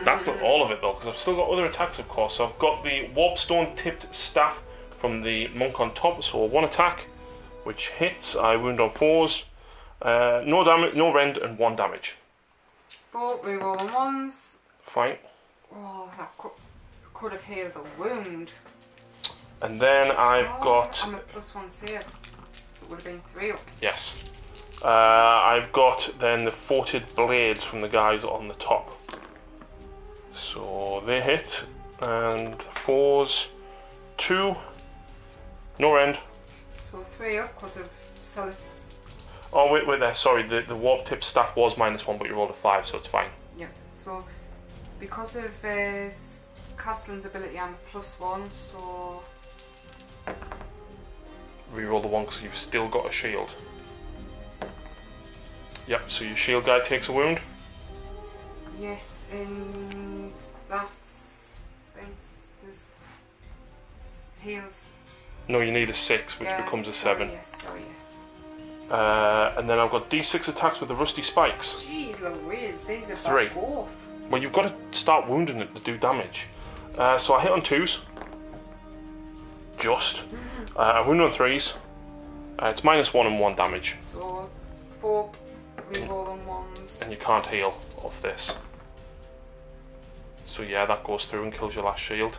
That's not all of it though, because I've still got other attacks, of course. So I've got the Warpstone tipped staff from the monk on top, so 1 attack, which hits. I wound on 4s. No damage, no rend, and 1 damage. 4 reroll on 1s. Fine. Oh, that could have healed the wound. And then I've got. I'm a +1 save. It would have been 3 up. Yes. I've got then the forted blades from the guys on the top. So they hit, and 4s, 2, no rend. So 3 up because of Celis. Oh wait there, sorry, the warp tip staff was -1, but you rolled a 5, so it's fine. Yep, so because of Castellan's ability, I'm a +1, so... Reroll the 1 because you've still got a shield. Yep, so your shield guy takes a wound. Yes, and that's just heals. No, you need a 6, which becomes a 7. Sorry, yes. And then I've got D6 attacks with the rusty spikes. Jeez Louise, these are 3. both. Well, you've got to start wounding it to do damage. So I hit on 2s. Just. I wound on 3s. It's -1 and 1 damage. So 4 reroll on 1s. And you can't heal off this. So yeah, that goes through and kills your last shield.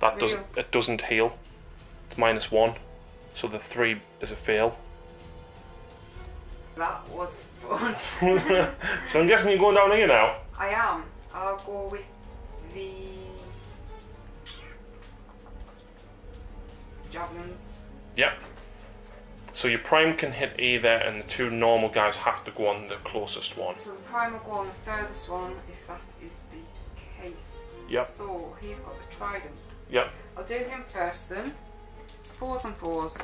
That doesn't heal. It's -1. So the 3 is a fail. That was fun. So I'm guessing you're going down here now? I am. I'll go with the javelins. Yep. So your prime can hit either, and the 2 normal guys have to go on the closest one. So the prime will go on the furthest one, if that is the case. Yep. So he's got the trident. Yep. I'll do him first then. 4s and 4s.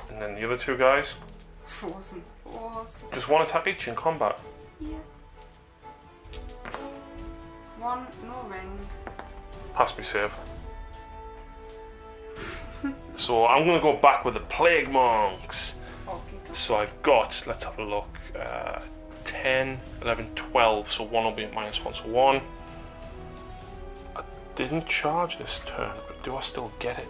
And then the other 2 guys? 4s and 4s. Just 1 attack each in combat. Yeah. 1, no rend. Pass me save. So I'm going to go back with the Plague Monks. Okay. So I've got, let's have a look, 10, 11, 12, so 1 will be at -1, so 1. I didn't charge this turn, but do I still get it?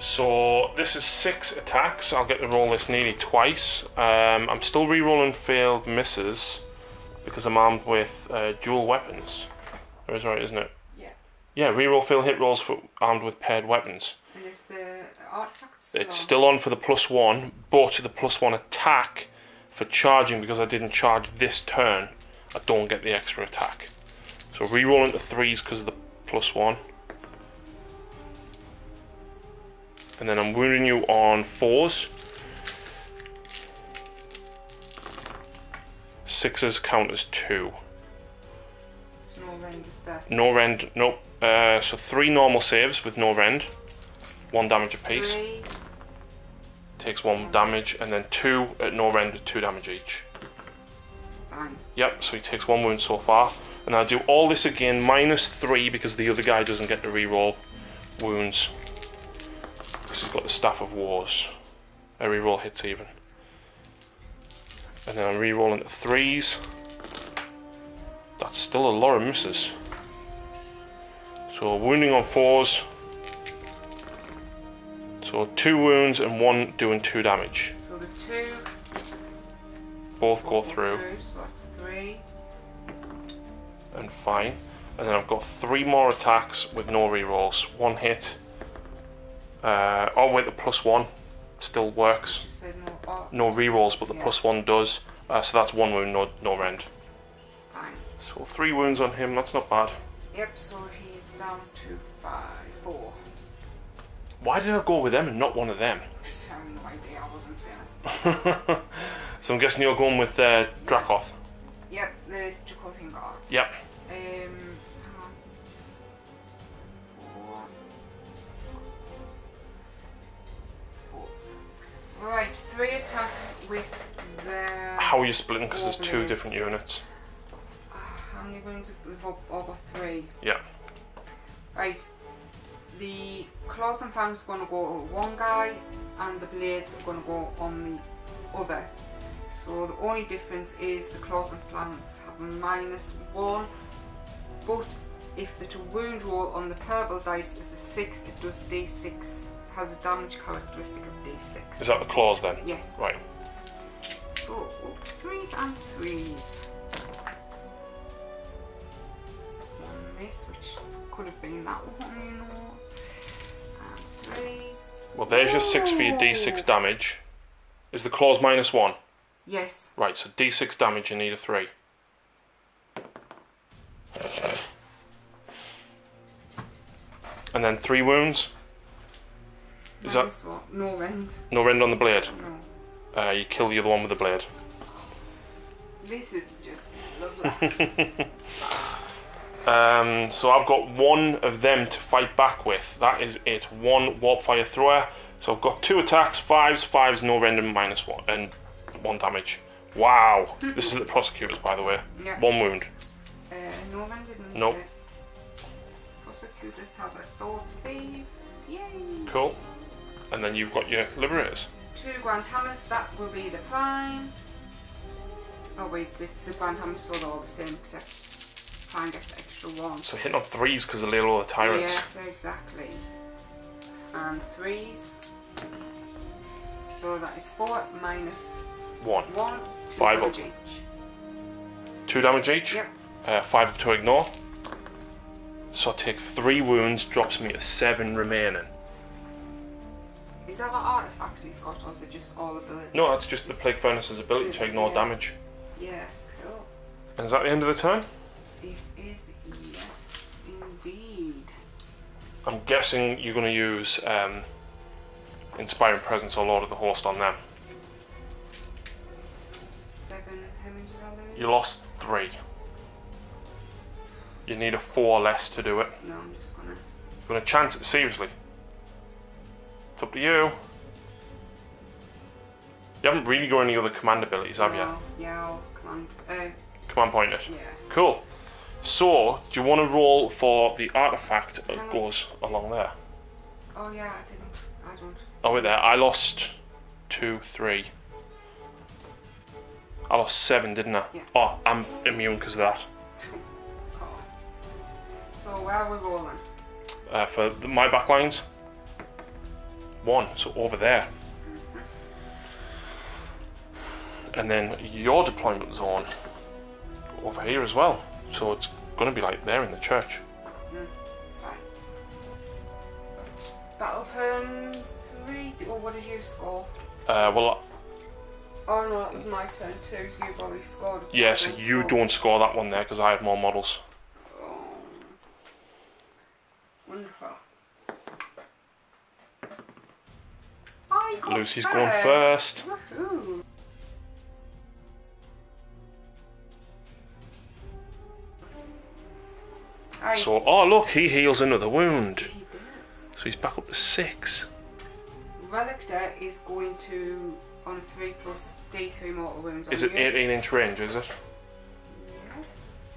So this is 6 attacks. I'll get to roll this nearly twice. I'm still re-rolling failed misses because I'm armed with dual weapons. That is right, isn't it? Yeah. Yeah, re-roll failed hit rolls for armed with paired weapons. And is the artifact It's still on for the +1, but the +1 attack for charging, because I didn't charge this turn, I don't get the extra attack. So re-rolling to 3s because of the +1. And then I'm wounding you on 4s. 6s count as 2. So no rend is there? No rend, nope. So 3 normal saves with no rend. 1 damage apiece. 3s. Takes 1 damage, and then 2 at no rend with 2 damage each. Fine. Yep, so he takes 1 wound so far. And I'll do all this again, -3, because the other guy doesn't get to re-roll wounds. Because he's got the Staff of Wars. A re-roll hits even. And then I'm re-rolling to 3s. That's still a lot of misses. So wounding on 4s. So 2 wounds and 1 doing 2 damage. So the 2 both go through. So that's 3. And fine. And then I've got 3 more attacks with no rerolls. 1 hit. Oh wait, the +1 still works. Just said no, oh, No rerolls, but the yeah. +1 does. So that's 1 wound, no rend. Fine. So 3 wounds on him, that's not bad. Yep, so he's down to 4. Why did I go with them and not one of them? I have no idea, I wasn't saying anything. So I'm guessing you're going with Dracoth. Yep, the Dracothian Guards. Yep. Hang on. Just 4. Right, 3 attacks with the... How are you splitting? Because there's 2 Goblins. different units. How many wounds have we got? Over 3. Yeah. Right. The claws and fangs are going to go on one guy, and the blades are going to go on the other. So the only difference is the claws and flanks have -1, but if the wound roll on the purple dice is a 6, it does D6, has a damage characteristic of D6. Is that the claws then? Yes. Right. So 3s and 3s. 1 miss, which could have been that one, you know. And 3s. Well, there's your 6 for your D6 damage. Is the claws -1? Yes. Right, so D6 damage, you need a 3. And then 3 wounds. Is that what? No rend? no rend on the blade? No. You kill the other one with the blade. This is just lovely. So I've got 1 of them to fight back with. That is it. 1 warp fire thrower. So I've got 2 attacks, 5s, no rend and -1 and 1 damage. Wow. This is the prosecutors, by the way. Yeah. 1 wound. No rend didn't. Nope. Prosecutors have a thought save. Yay. Cool. And then you've got your liberators. 2 grand hammers. That will be the prime. Oh wait, it's the grand hammers, so they're all the same except prime gets the extra 1. So hitting on 3s because of little the tyrants. Yes, exactly. And 3s. So that is 4 minus 1. 1. 5 damage up. each. 2 damage each. Yep. 5 up to ignore. So I take 3 wounds, drops me to 7 remaining. Is that an artifact he's got, or is it just all ability? No, that's just the Plague Furnace's ability to ignore damage. Yeah, cool. And is that the end of the turn? It is, yes, indeed. I'm guessing you're going to use Inspiring Presence or Lord of the Host on them. 7, how many did I lose? You lost 3. You need a 4 less to do it. No, I'm just gonna... You're going to chance it, seriously. It's up to you. You haven't really got any other command abilities, have you? Yeah, I'll command... Command point it. Yeah. Cool. So, do you want to roll for the artifact that goes along there? Oh yeah, I don't. Oh wait there, I lost 2, 3. I lost 7, didn't I? Yeah. Oh, I'm immune because of that. Of course. So where are we rolling? For my backlines? 1, so over there. And then your deployment zone over here as well. So it's going to be like there in the church. Right. Battle turn 3, or what did you score? Well, Oh no, that was my turn too, so you've already scored. yeah, so you don't score that one there because I have more models. Oh. Wonderful. I got Lucy's going first. Woohoo. Right. So, oh look, he heals another wound. He does. So he's back up to 6. Relictor is going to, on 3 plus D3 mortal wounds. Is it 18-inch range, is it? Yes,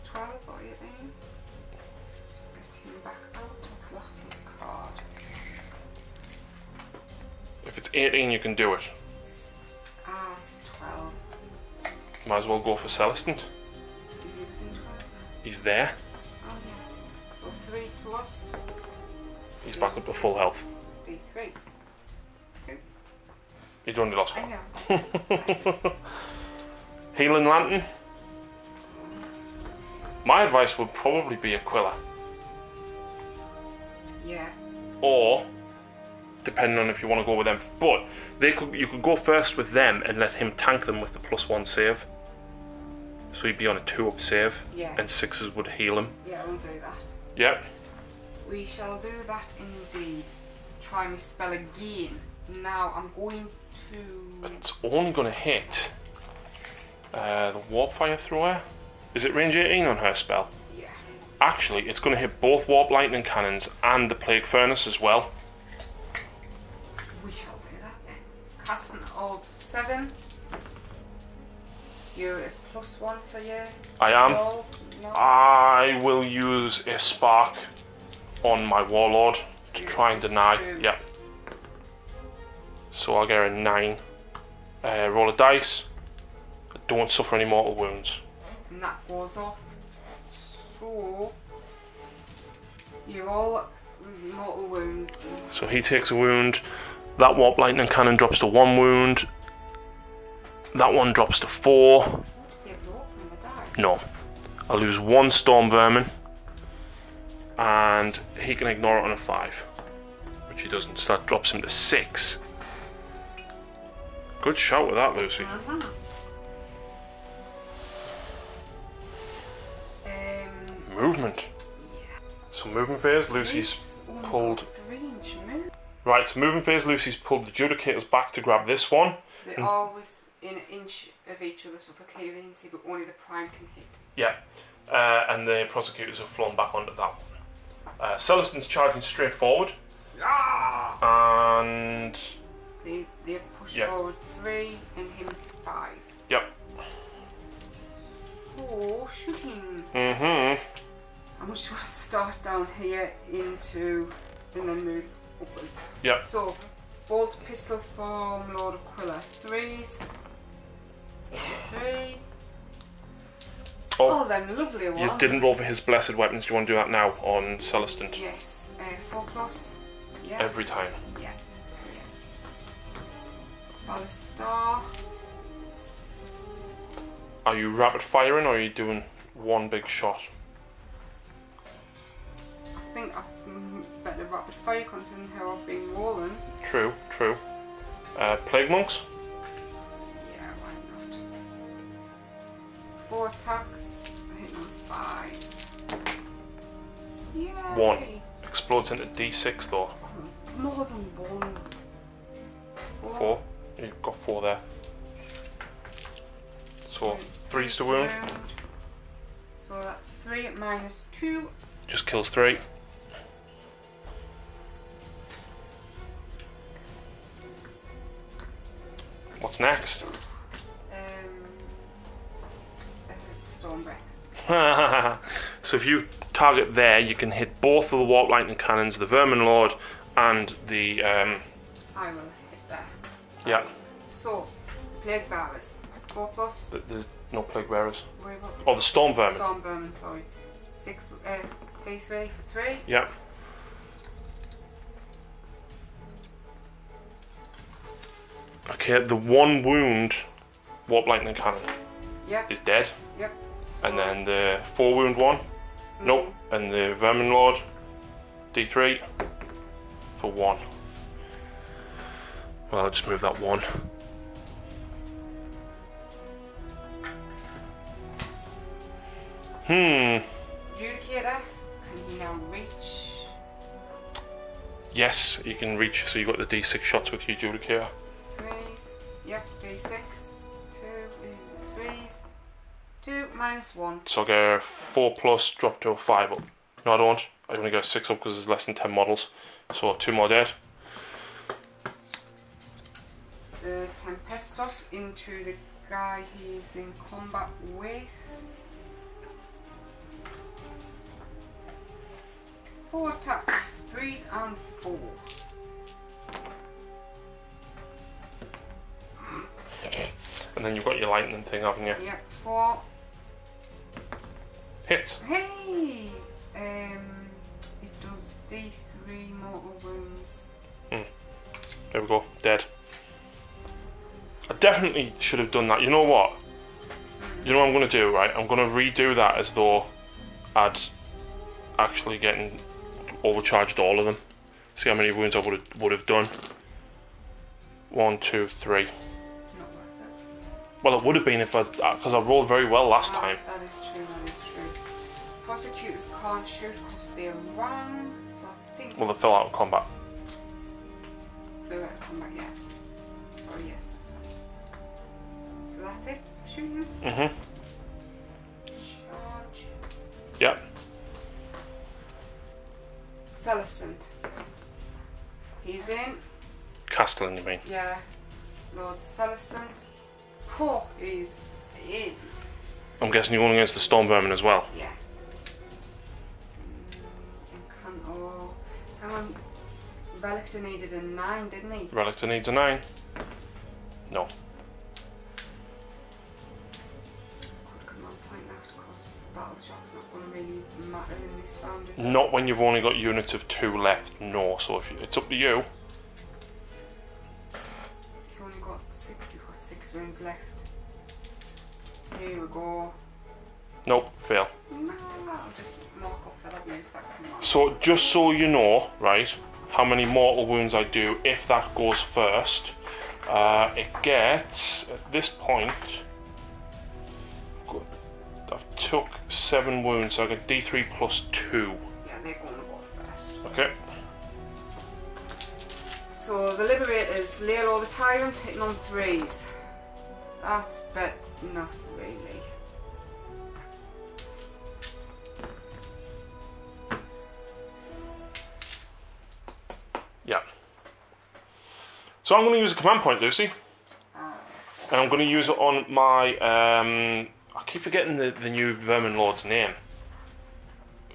12 or 18. Just get him back out. I've lost his card. If it's 18, you can do it. Ah, it's 12. Might as well go for Celestant. Is he within 12? He's there. Oh yeah. So 3 plus He's back up to full health. D3. 2. He's only lost I 1. know. Healing Lantern. My advice would probably be Aquila. Yeah. Or, depending on if you want to go with them, but you could go first with them and let him tank them with the +1 save. So he'd be on a 2-up save, Yeah. and 6s would heal him. Yeah, we'll do that. Yep. We shall do that indeed. Try my spell again. Now I'm going to... It's only going to hit the Warp Fire Thrower. Is it range 18 on her spell? Yeah. Actually, it's going to hit both Warp Lightning Cannons and the Plague Furnace as well. We shall do that then. Casting all 7. You're at +1 for your I am. roll? No? I will use a Spark on my Warlord to try and deny. Yep. So I'll get a 9. Roll a dice. I don't suffer any mortal wounds. And that goes off. So you're all mortal wounds. So he takes a wound. That Warp Lightning Cannon drops to 1 wound. That one drops to 4. Yeah, but open the die. No. I lose 1 Storm Vermin. And he can ignore it on a 5. Which he doesn't. So that drops him to 6. Good shout with that, Lucy. Movement. Yeah. So movement phase, Lucy's pulled. 3-inch move. Right, so movement phase, Lucy's pulled the Judicators back to grab this one. They're all within an inch of each other, so Procuracy, but only the prime can hit. Yeah. And the Prosecutors have flown back onto that one. Celestin's charging straight forward. And They push forward 3 and him 5. yep. So shooting. Mm-hmm. I'm just going to start down here into and then move upwards. Yep. So bolt pistol from Lord Aquila. 3s. 3. Oh, them lovely ones. You didn't roll for his blessed weapons. Do you want to do that now on Celestin? Yes. 4 plus. Yeah. Every time. Yeah. Ballista. Are you rapid firing or are you doing one big shot? I think I'm better rapid fire considering how I've been rolling. True, true. Plague monks? Yeah, why not? 4 attacks, I hit on 5s. Yay! 1. Explodes into D6 though. More than 1. 4. You've got 4 there. So 3's to wound. So that's 3 minus 2. Just kills 3. What's next? Storm breath. So if you target there, you can hit both of the warp lightning cannons, the Vermin Lord, and the. I will hit that. Yeah. So, plague bearers. 4 plus. There's no plague bearers. Where about Oh, the storm vermin. Storm vermin, sorry. 6, D3 for 3. Yeah. Okay, the 1 wound warp lightning cannon Yep. is dead. Yep. So And then the 4 wound one. Nope. And the Vermin Lord, D3 for 1. Well, I'll just move that 1. Adjudicator, can you now reach? Yes, you can reach, so you've got the D6 shots with your Adjudicator. 3s. Yep, D6. 2, 3s. 2 minus 1. So I'll get a 4 plus, drop to a 5 up. No, I don't. I only get a 6 up because there's less than 10 models. So 2 more dead. The Tempestos into the guy he's in combat with. 4 attacks, 3s and 4. And then you've got your lightning thing, haven't you? Yep, 4. Hits. Hey! It does D3 mortal wounds. There we go. Dead. I definitely should have done that. You know what? You know what I'm going to do, right? I'm going to redo that as though I'd actually getting overcharged all of them. See how many wounds I would have done. 1, 2, 3. Not worth it. Well, it would have been if because I rolled very well last time. That is true, that is true. Prosecutors can't shoot because they're wrong, so I think... Well, they fell out of combat. Flew out of combat, yeah. So yes, that's right. So that's it? Shooting? Mm-hmm. Charge. Yep. Celestant. He's in. Castellan, you mean? Yeah. Lord Celestant. Oh, he's in. I'm guessing you're going against the Storm Vermin as well. Yeah. Oh, hang on. Relictor needed a 9, didn't he? Relictor needs a 9. No. Could come on point that because battle shock's not going to really matter in this round, is it? Not when you've only got units of 2 left, no. So if it's up to you. He's only got 6, he's got 6 rounds left. Here we go. Nope, fail. No, I'll just mark off that I've used that command. So just so you know, right, how many mortal wounds I do if that goes first, it gets, at this point, I've took 7 wounds, so I get D3 plus 2. Yeah, they're going to go first. Okay. So the Liberators, Lalo the Tyrant hitting on 3s. That's but not really. Yeah. So I'm going to use a command point, Lucy. And I'm going to use it on my, I keep forgetting the new Vermin Lord's name.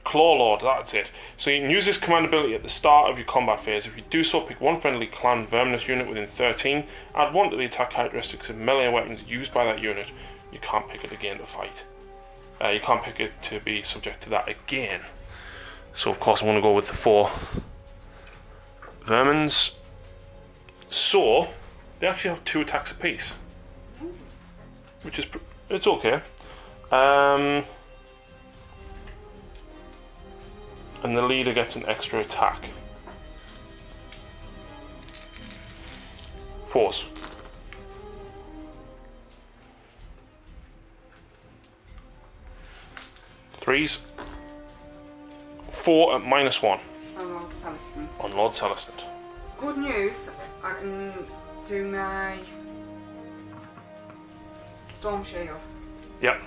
Claw Lord, that's it. So you can use this command ability at the start of your combat phase. If you do so, pick one friendly clan Verminous unit within 13, add 1 to the attack characteristics of melee weapons used by that unit. You can't pick it again to fight. You can't pick it to be subject to that again. So of course I'm going to go with the 4 Vermins. So they actually have 2 attacks apiece, which is It's okay. And the leader gets an extra attack. 4s. 3s. 4 at -1. On Lord Celestant. On Lord Celestant. Good news, I can do my Storm Shield. Yep.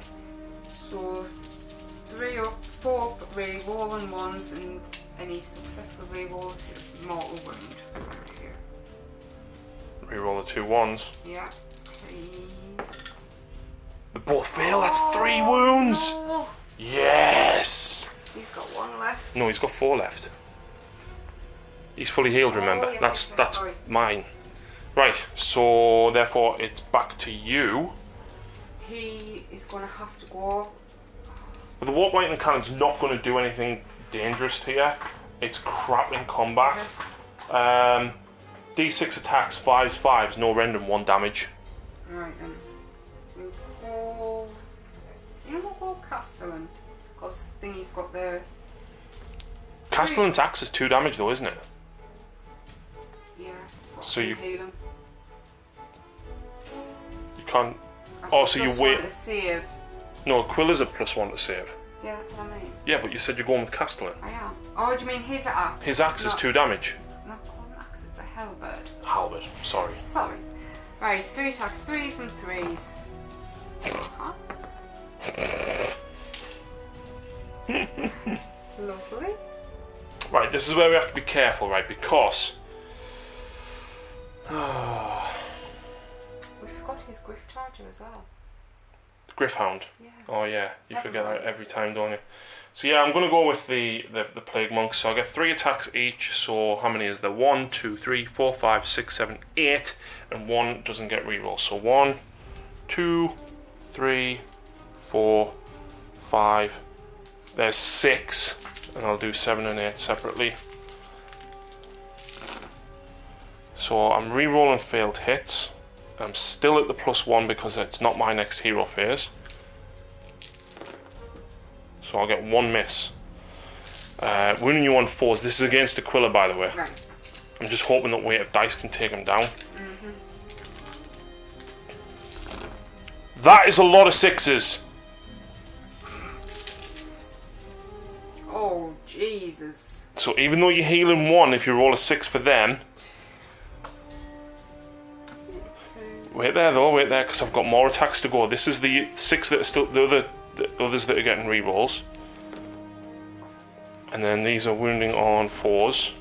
So 3 up, 4 re-rolling ones, and any successful re-rolls hit mortal wound. Reroll the 2 1s. Yeah, please. They both fail, that's 3 wounds! No. Yes! He's got 1 left. No, he's got 4 left. He's fully healed, remember? Yeah, that's sorry. mine. Right, so therefore it's back to you. He is going to have to go. But the Warp Lightning Cannon's not going to do anything dangerous to you. It's crap in combat. D6 attacks, 5s, 5s, no random, 1 damage. Right then. We'll go. You know, we'll go Castellan. Because Thingy's got the. Castellan's axe is 2 damage though, isn't it? Yeah. So you heal him. You can't. Oh, so you wait. To save. No, Quilla's a +1 to save. Yeah, that's what I mean. Yeah, but you said you're going with Castellan. I am. Oh, do you mean his axe? His axe is 2 damage. It's not called an axe, it's a halberd. Halberd, sorry. Sorry. Right, 3 attacks, 3s and 3s. Huh? Lovely. Right, this is where we have to be careful, right? Because We forgot his Griff Charger as well. Griffhound. Yeah. Oh yeah, you Never forget mind. that every time, don't you? So yeah, I'm gonna go with the Plague Monks. So I get 3 attacks each. So how many is there? 1, 2, 3, 4, 5, 6, 7, 8, and 1 doesn't get reroll. So 1, 2, 3, 4, 5. There's 6, and I'll do 7 and 8 separately. So I'm re-rolling failed hits. I'm still at the +1 because it's not my next hero phase. So I'll get 1 miss. Wounding you on 4s. This is against Aquila, by the way. Right. I'm just hoping that weight of dice can take him down. That is a lot of 6s. Oh, Jesus. So even though you're healing 1, if you roll a 6 for them... Wait there though, wait there, because I've got more attacks to go. This is the 6 that are still... The others that are getting rerolls. And then these are wounding on 4s.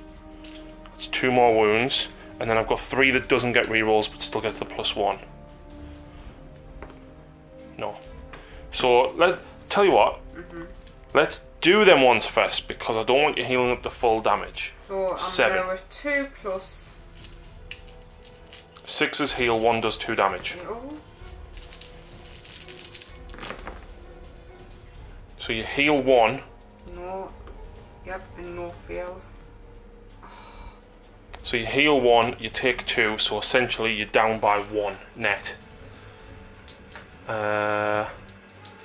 It's 2 more wounds. And then I've got 3 that doesn't get rerolls but still gets the +1. No. So, tell you what. Let's do them ones first, because I don't want you healing up the full damage. So I'm 7. there with 2 plus... 6s heal, 1 does 2 damage. Oh. So you heal 1. No. Yep, and no fails. So you heal 1, you take 2, so essentially you're down by 1 net.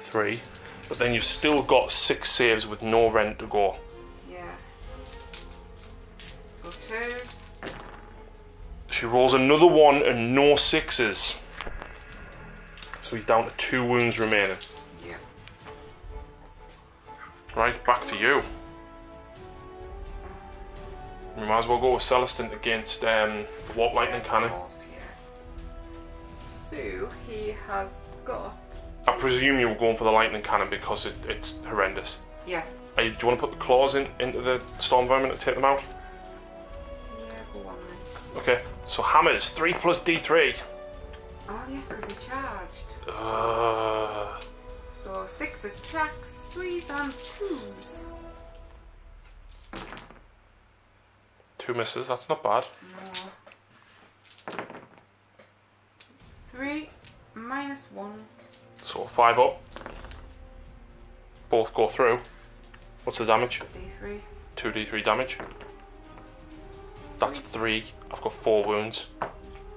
3. But then you've still got 6 saves with no rent to go. Yeah. So 2s. She rolls another 1 and no 6s. So he's down to 2 wounds remaining. Yeah. Right, back to you. We might as well go with Celestin against the Warp Lightning Cannon. Of course, yeah. So he has got... I presume you were going for the Lightning Cannon because it's horrendous. Yeah. Do you want to put the claws into the Storm Vermin to take them out? Yeah, go on then. Okay, so hammers, 3 plus D3. Oh yes, because he charged. So 6 attacks, 3s and 2s. 2 misses, that's not bad. No. 3 minus 1. So 5 up. Both go through. What's the damage? D3. 2d3 damage. That's 3. I've got 4 wounds.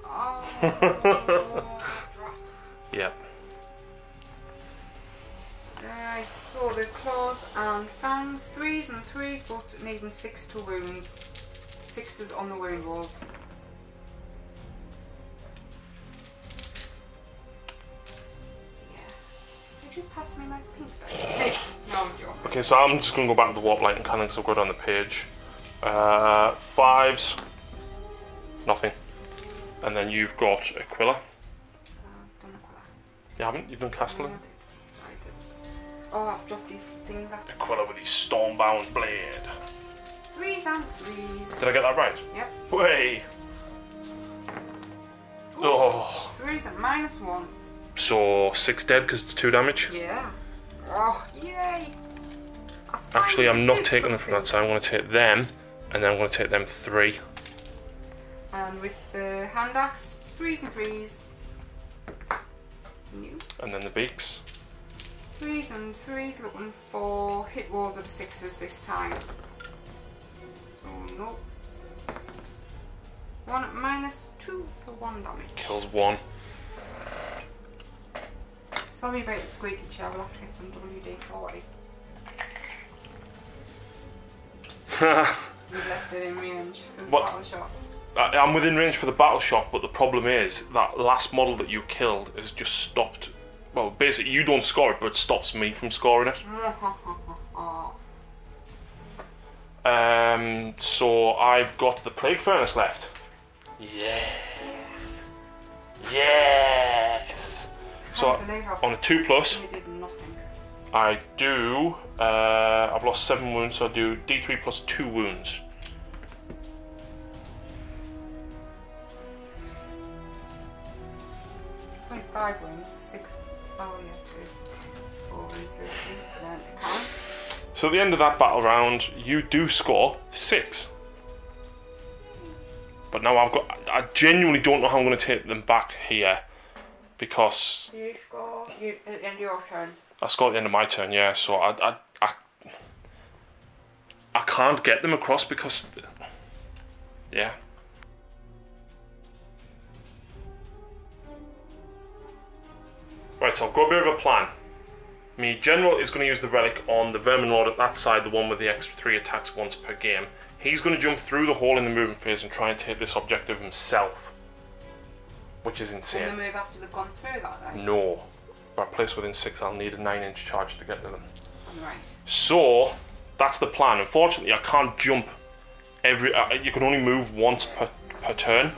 Oh, rats. Yeah. Right, so the claws and fangs, 3s and 3s, but needing 6 to wounds. 6s on the wound rolls. Could you pass me my pink dice, please? No, I'm joking. Okay, so I'm just going to go back to the warp light and cannon because I've got it on the page. 5s, nothing. And then you've got Aquila. I've done Aquila. You haven't? You've done Castellan? No, I did. Oh, I've dropped these things back. Aquila with his Stormbound Blade. 3s and 3s. Did I get that right? Yep. Way! Oh. 3s and -1. So 6 dead because it's 2 damage? Yeah. Oh, yay! Actually, I'm not taking them from that side. I'm going to take them, and then I'm going to take them 3. And with the hand axe, 3s and 3s. New. And then the beaks. 3s and 3s, looking for hit rolls of 6s this time. So, no. 1 -2 for 1 damage. Kills 1. Sorry about the squeaky chair, we'll have to get some WD-40. You've left it in range for the battle shot. I'm within range for the battle shot, but the problem is that last model that you killed has just stopped. Well, basically you don't score it, but it stops me from scoring it. So I've got the Plague Furnace left. Yes. Yes. So on a 2+, you did nothing. I do. I've lost 7 wounds, so I do D3 plus 2 wounds. It's only 5 wounds, 6. Oh yeah, 2. It's 4 wounds, so then it can't. So at the end of that battle round, you do score 6. But now I genuinely don't know how I'm going to take them back here, because You score at the end of your turn. I score at the end of my turn, yeah. So I can't get them across because, yeah. Right, so I've got a bit of a plan. Me general is going to use the relic on the Vermin Lord at that side, the one with the extra 3 attacks once per game. He's going to jump through the hole in the movement phase and try and take this objective himself, which is insane. Will they move after they've gone through that then? No. If I place within 6, I'll need a 9-inch charge to get to them. Right. So that's the plan. Unfortunately, I can't jump every. You can only move once per turn.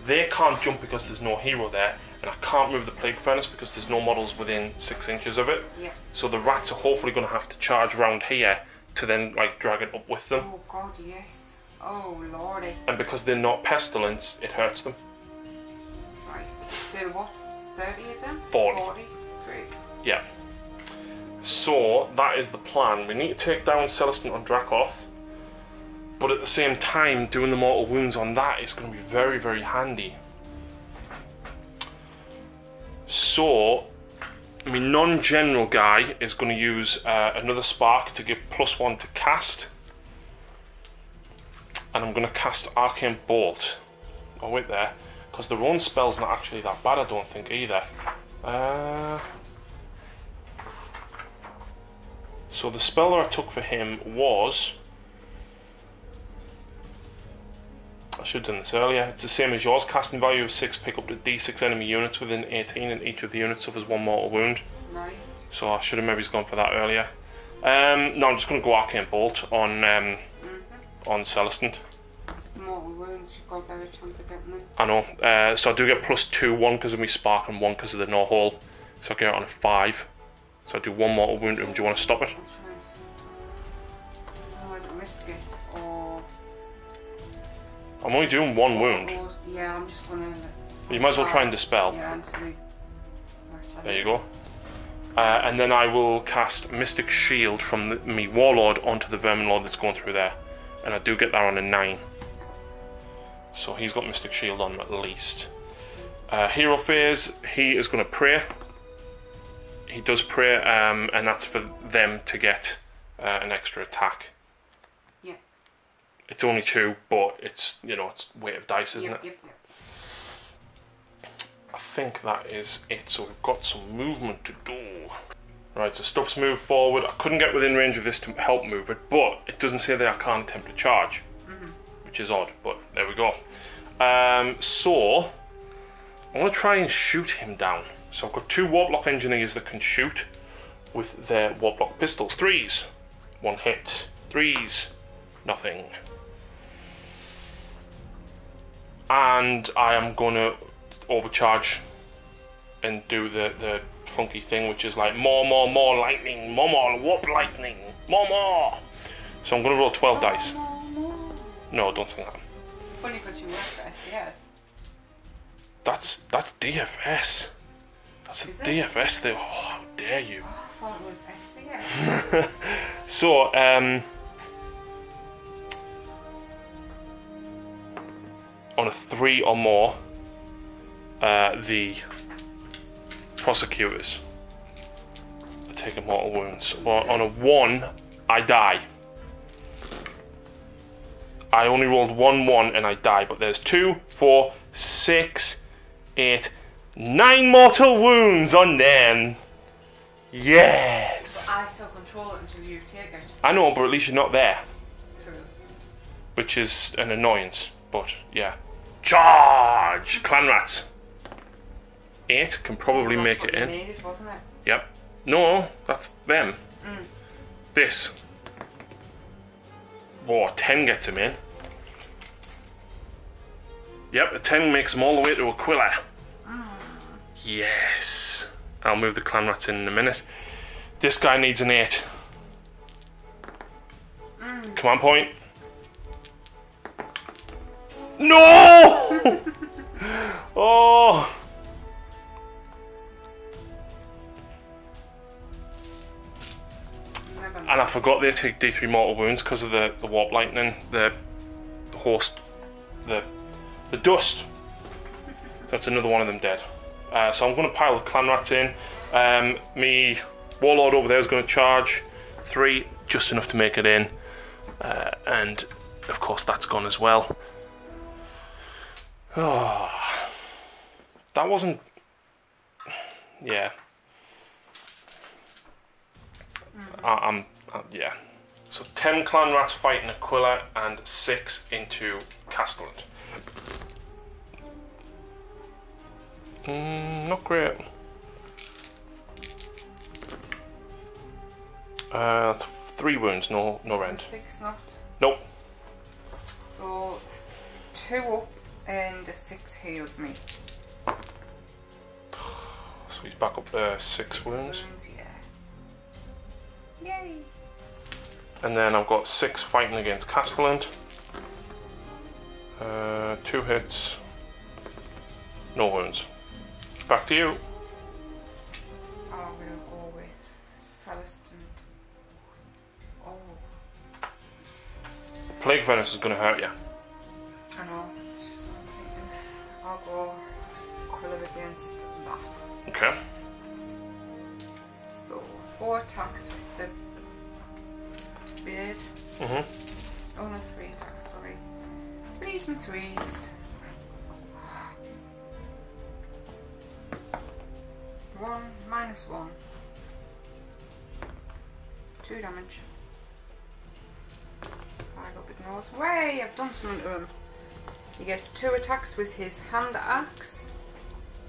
They can't jump because there's no hero there, and I can't move the Plague Furnace because there's no models within 6 inches of it. Yeah. So the rats are hopefully going to have to charge around here to then like drag it up with them. Oh god, yes. Oh lordy. And because they're not pestilence, it hurts them. Right. Still what? 30 of them? 40. 40. Great. Yeah. So that is the plan. We need to take down Celestin on Dracoth, but at the same time, doing the mortal wounds on that is going to be very, very handy. So, I mean, non-general guy is going to use another spark to give +1 to cast, and I'm going to cast Arcane Bolt. Oh wait there, because their own spell's not actually that bad, I don't think either. So the spell that I took for him was, I should have done this earlier, it's the same as yours, casting value of 6, pick up to D6 enemy units within 18 and each of the units suffers 1 mortal wound. Right. So I should have maybe gone for that earlier. No, I'm just going to go Arcane Bolt on Celestin. It's mortal wounds, you've got a better chance of getting them. I know, so I do get +2, 1 because of my spark and 1 because of the no hole. So I get it on a 5. So I do 1 mortal wound to him. Do you want to stop it? I'll try and stop it. I don't risk it, or... I'm only doing 1 wound. Yeah, I'm just gonna... You might as well try and dispel. Yeah, absolutely. There you go. And then I will cast Mystic Shield from me Warlord onto the Vermin Lord that's going through there. And I do get that on a 9. So he's got Mystic Shield on at least. Hero Phase, he is going to pray. He does pray, and that's for them to get an extra attack. Yeah. It's only 2, but it's, you know, it's weight of dice, isn't it? Yep. I think that is it. So we've got some movement to do. Right, so stuff's moved forward. I couldn't get within range of this to help move it, but it doesn't say that I can't attempt to charge, which is odd, but there we go. So, I'm going to try and shoot him down. So I've got 2 Warplock engineers that can shoot with their Warplock pistols. 3s, 1 hit. 3s, nothing. And I am going to overcharge and do the funky thing, which is like more lightning, more warp lightning, more. So I'm going to roll 12 dice. No, don't think that. Funny because you work for SCS. That's DFS. That's a DFS thing. Oh, how dare you. Oh, I thought it was SCS. So, on a 3 or more, the prosecutors are taking mortal wounds. Or on a 1, I die. I only rolled 1 and I die, but there's 2, 4, 6, 8, 9 mortal wounds on them. Yes. But I still control it until you take it. I know, but at least you're not there. True. Which is an annoyance, but yeah. Charge! Clan rats. 8 can probably make it in. Needed, wasn't it? Yep. No, that's them. This. Oh, 10 gets him in. Yep, a 10 makes them all the way to Aquila. Yes. I'll move the clan rats in a minute. This guy needs an 8. Command point. No! Oh! And I forgot they take D3 mortal wounds because of the warp lightning, the host, the dust. That's another one of them dead. So I'm going to pile the clan rats in. Me warlord over there is going to charge 3, just enough to make it in. And of course that's gone as well. Oh, that wasn't. Yeah. Yeah. So 10 clan rats fighting Aquila and 6 into Castellan. Not great. That's 3 wounds, no rend. 6 not. Nope. So 2 up and a 6 heals me. So he's back up to 6 wounds. Yeah. Yay. And then I've got 6 fighting against Castellan. 2 hits. No wounds. Back to you. I will go with Celestin. Oh. Plague Venom is going to hurt you. I know, that's just what I'm thinking. I'll go Aquila against that. Okay. So 4 attacks with the beard. Oh no, 3 attacks, sorry. 3s and 3s. 1 minus 1. 2 damage. 5 up ignores. Way! I've done something to him. He gets 2 attacks with his hand axe.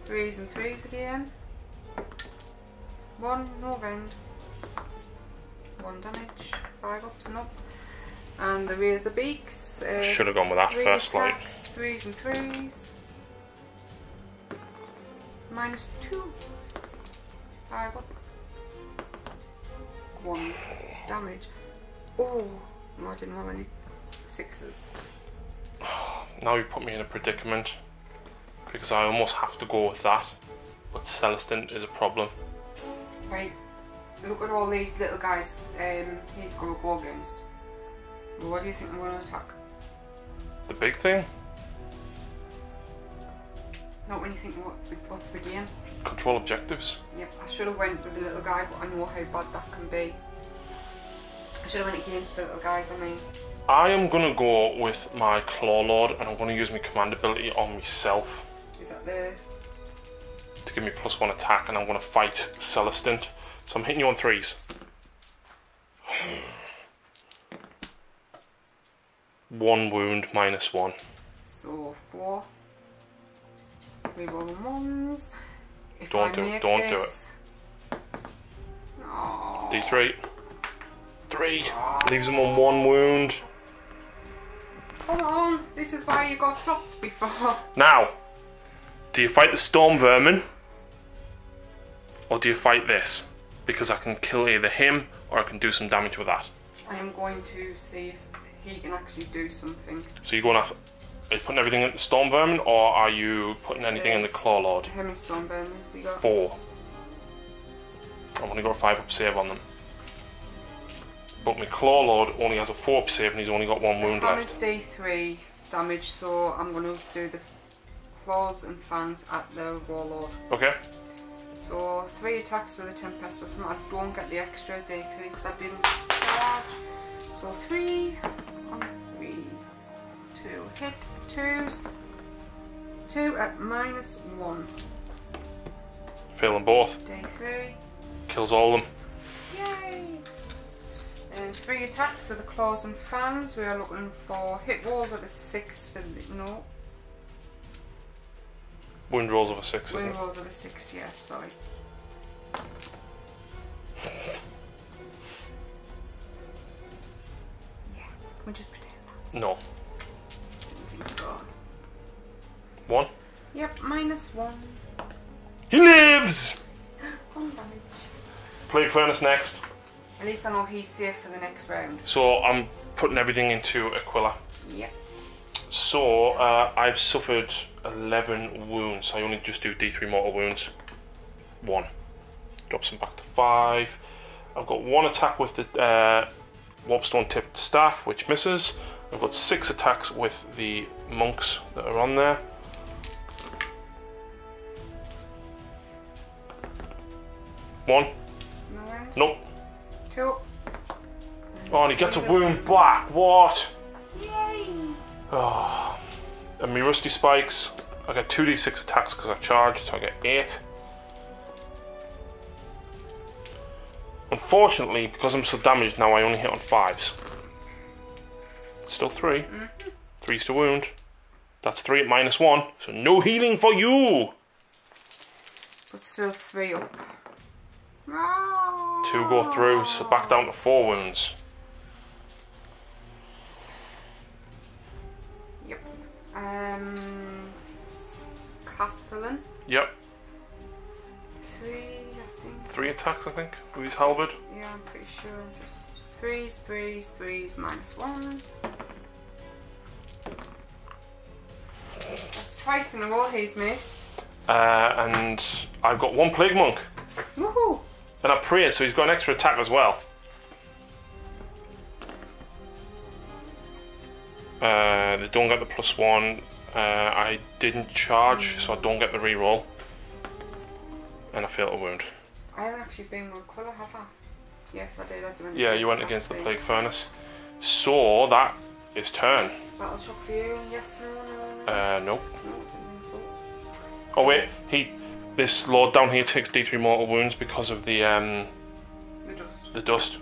3s and 3s again. 1, no rend. 1 damage. 5 ups and up. And the razor beaks. Should have gone with that first, attacks, 3s and 3s. Minus 2. 5 up. 1 damage. Oh, no, I didn't roll any 6s. Now you put me in a predicament because I almost have to go with that, but Celestin is a problem. Right, look at all these little guys he's going to go against. What do you think I'm going to attack? The big thing? Not when you think what's the game? Control objectives. Yep, I should have went with the little guy, but I know how bad that can be. I should have went against the little guys, I mean. I am going to go with my Claw Lord and I'm going to use my command ability on myself. Is that the... To give me +1 attack, and I'm going to fight Celestin. So I'm hitting you on 3s. 1 wound, -1. So 4. Reroll 1s. If Don't I do it, make don't this... Oh. D3. 3. Leaves him on 1 wound. Come on, this is why you got dropped before. Now, do you fight the Storm Vermin? Or do you fight this? Because I can kill either him or I can do some damage with that. I am going to see if he can actually do something. So you're going after... Are you putting everything in the Storm Vermin or are you putting anything in the Claw Lord? How many Storm Vermins we got? 4. I've only got a 5 up save on them. But my Claw Lord only has a 4 up save and he's only got 1 wound left. Hammer's D3 damage, so I'm going to do the claws and fangs at the Warlord. Okay. So 3 attacks with a Tempest or something. I don't get the extra D3 because I didn't charge. So 3 on 3. 2 hit 2s. 2 at -1. Fail them both. D3. Kills all of them. Yay! And 3 attacks with the claws and fangs. We are looking for hit rolls of a 6 for the no. Wound rolls of a 6, isn't Wound it? rolls of a 6, yes, sorry. Yeah, can we just pretend that? No. Didn't think so. 1. Yep, -1. He lives! 1 damage. Plague Furnace next. At least I know he's safe for the next round. So I'm putting everything into Aquila. Yep. So I've suffered 11 wounds. I only just do D3 mortal wounds. 1. Drops him back to 5. I've got 1 attack with the Warpstone tipped staff, which misses. I've got 6 attacks with the monks that are on there. One. Nope. 2. Oh, and he gets a wound back. What? Yay! Oh. And me rusty spikes. I get 2d6 attacks because I charged, so I get 8. Unfortunately, because I'm so damaged now, I only hit on 5s. Still 3. 3's to wound. That's 3 at -1, so no healing for you! But still 3 up. 2 go through, so back down to 4 wounds. Yep. Castellan. Yep. 3, I think. 3 attacks, I think, with his halberd. Yeah, I'm pretty sure. Just 3s, 3s, 3s, -1. That's twice in a row he's missed. And I've got 1 Plague Monk. Woohoo! And I prayed, so he's got an extra attack as well. They don't get the +1. I didn't charge, so I don't get the reroll. And I fail a wound. I haven't actually been with Quilla, have I? Yes, I did. I went Yeah, you went against the Plague Furnace. So that is turn. Battle shock for you? Yes, no. Nope. Oh wait, this lord down here takes D3 mortal wounds because of the dust. The dust.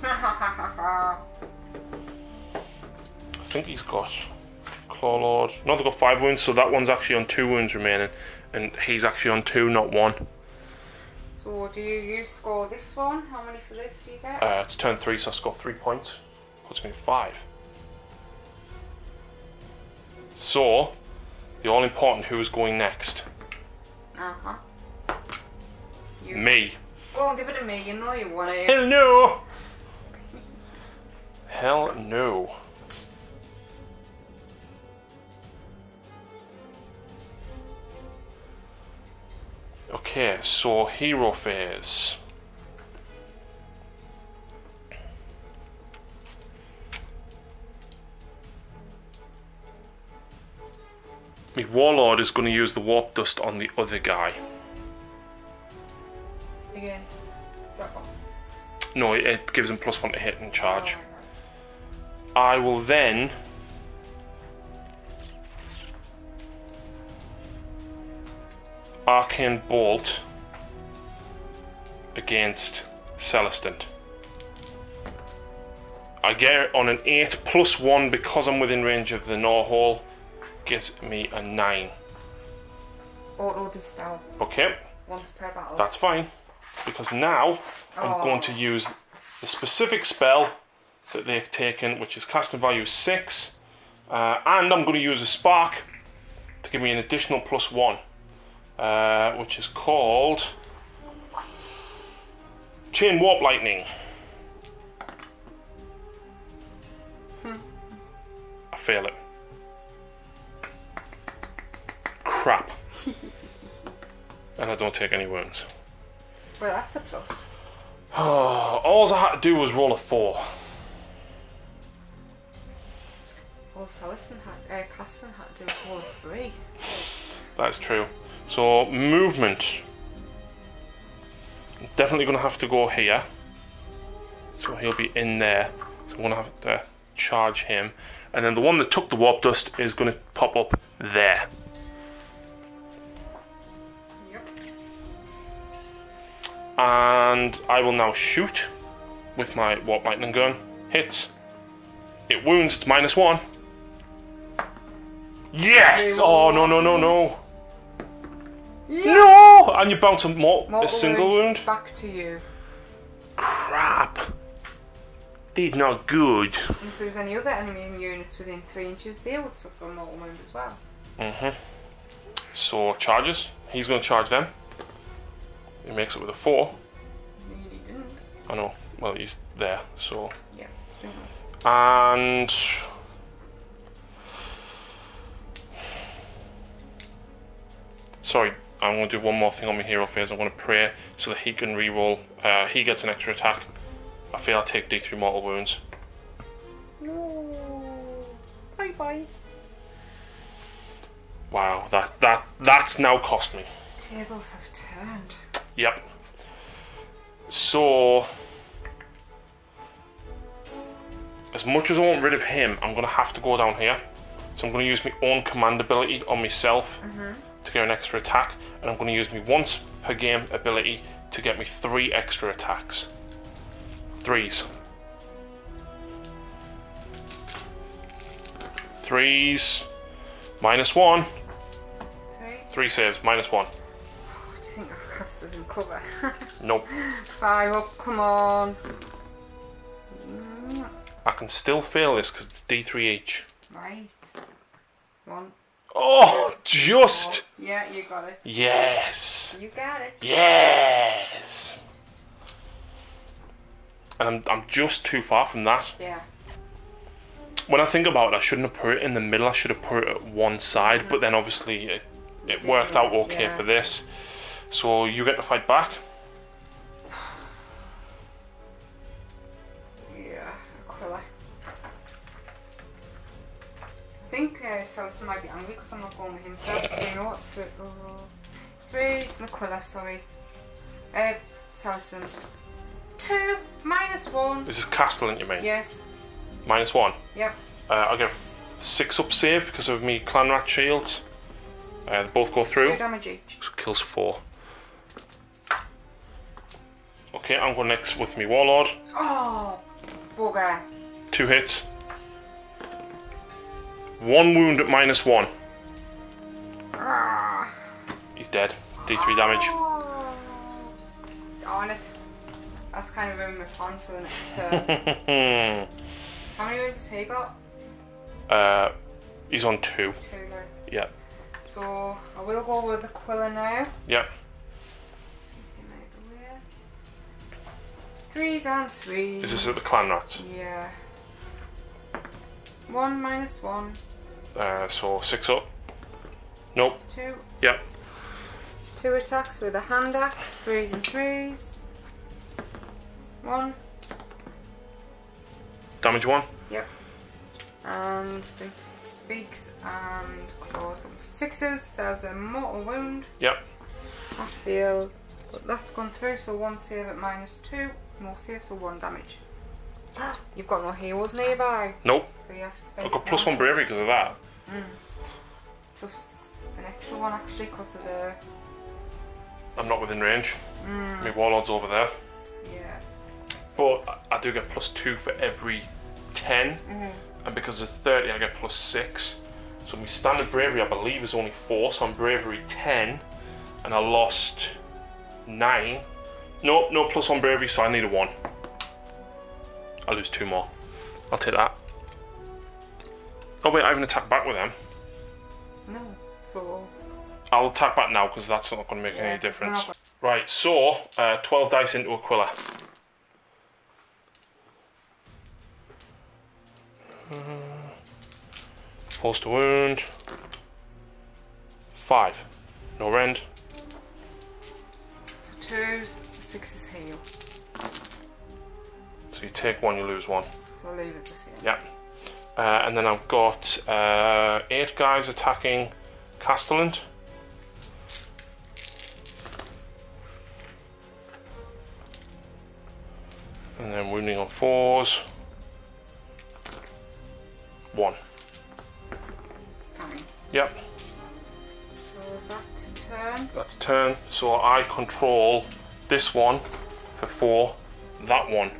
I think he's got Claw Lord. No, they've got 5 wounds, so that one's actually on 2 wounds remaining, and he's actually on 2, not 1. So do you score this one? How many for this do you get? It's turn 3, so I score 3 points. Puts me at 5. So, the all important who's going next? Me. Go on, give it to me. You know you want it. Hell no! Hell no. Okay, so hero phase. My warlord is going to use the warp dust on the other guy. Against that one? No, it gives him +1 to hit and charge. I will then Arcane Bolt against Celestant. I get it on an 8 plus 1 because I'm within range of the Gnawhole. Gives me a 9. Auto dispel. Okay. Once per battle. That's fine. Because now I'm going to use the specific spell that they've taken, which is casting value 6. And I'm going to use a spark to give me an additional plus 1. Which is called Chain Warp Lightning. I fail it. Crap. And I don't take any wounds. Well, that's a plus. All I had to do was roll a 4. Well, Caston had to do a roll of 3. That's true. So, movement. I'm definitely going to have to go here. So he'll be in there. So I'm going to have to charge him. And then the one that took the warp dust is going to pop up there. Yep. And I will now shoot with my warp lightning gun. Hits. It wounds. It's -1. Yes! Oh, no, no, no, no. Yes. No! And you bounce a single wound. Back to you. Crap. These not good. And if there's any other enemy units within 3 inches, they would suffer a mortal wound as well. So, charges. He's going to charge them. He makes it with a 4. He didn't. I know. Well, he's there, so. Yeah. And. Sorry, I'm going to do one more thing on my hero phase. I'm going to pray so that he can reroll. He gets an extra attack. I fail, I take D3 mortal wounds. No. Bye bye. Wow, that's now cost me. Tables have turned. Yep. So, as much as I want rid of him, I'm going to have to go down here. So I'm going to use my own command ability on myself to get an extra attack, and I'm going to use my once per game ability to get me 3 extra attacks. 3s. 3s. -1. 3 saves. -1. Oh, do you think our cast doesn't cover? Nope. 5 up, come on. I can still fail this because it's D3 each. Right. 1. Oh, just. Oh, yeah, you got it. Yes. You got it. Yes. And I'm just too far from that. Yeah. When I think about it, I shouldn't have put it in the middle. I should have put it at one side. But then obviously it worked out okay for this. So you get to fight back. Yeah, Aquila. I think Celestin might be angry because I'm not going with him first. So you know what? 3's Aquila, sorry. Celestin. 2 -1. This is Castellan, you mean? Yes. -1. Yep. I get 6 up save because of me clan rat shields. They both go through. 2 damage each. So kills 4. Okay, I'm going next with me warlord. Oh, bugger. 2 hits. 1 wound at -1. Ah. He's dead. D3 damage. Darn it. That's kind of ruined my plans for the next turn. How many wounds has he got? He's on 2. 2 now. Yep. So I will go with the Aquila now. Yep. 3s and 3s. Is this at the clan rats? Yeah. 1 -1. So 6 up. Nope. 2. Yep. 2 attacks with a hand axe. 3s and 3s. 1. Damage 1. Yep. And the beaks and claws. 6s. There's a mortal wound. Yep. That failed. But that's gone through, so 1 save at -2. No save, so 1 damage. You've got no heroes nearby. Nope. So you have to spend. I've got +1 bravery because of that. Plus an extra one actually because of the I'm not within range. My warlord's over there. Yeah. But I do get +2 for every 10. And because of 30, I get +6. So my standard bravery, I believe, is only 4. So I'm bravery 10. And I lost 9. No +1 bravery, so I need a 1. I lose 2 more. I'll take that. Oh wait, I haven't attacked back with them. No, so... I'll attack back now because that's not going to make any difference. Right, so 12 dice into Aquila. Force to wound. 5. No rend. So 2s, 6 is heal. So you take 1, you lose 1. So I'll leave it the same. Yeah. And then I've got 8 guys attacking Castellan. And then wounding on 4s. 1. Fine. Yep. So is that turn? That's turn. So I control this one for 4, that one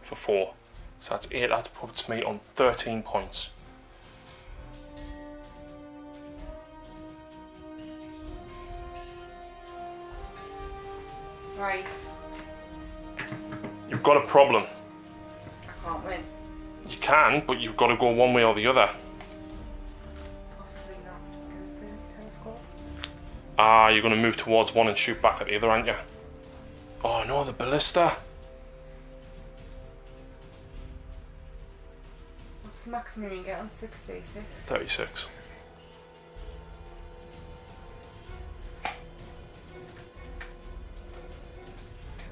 for 4. So that's 8. That puts me on 13 points. Right. You've got a problem. I can't win. You can, but you've got to go one way or the other. Possibly not. Use the telescope. Ah, you're going to move towards one and shoot back at the other, aren't you? Oh no, the ballista. What's the maximum you can get on 66? 36.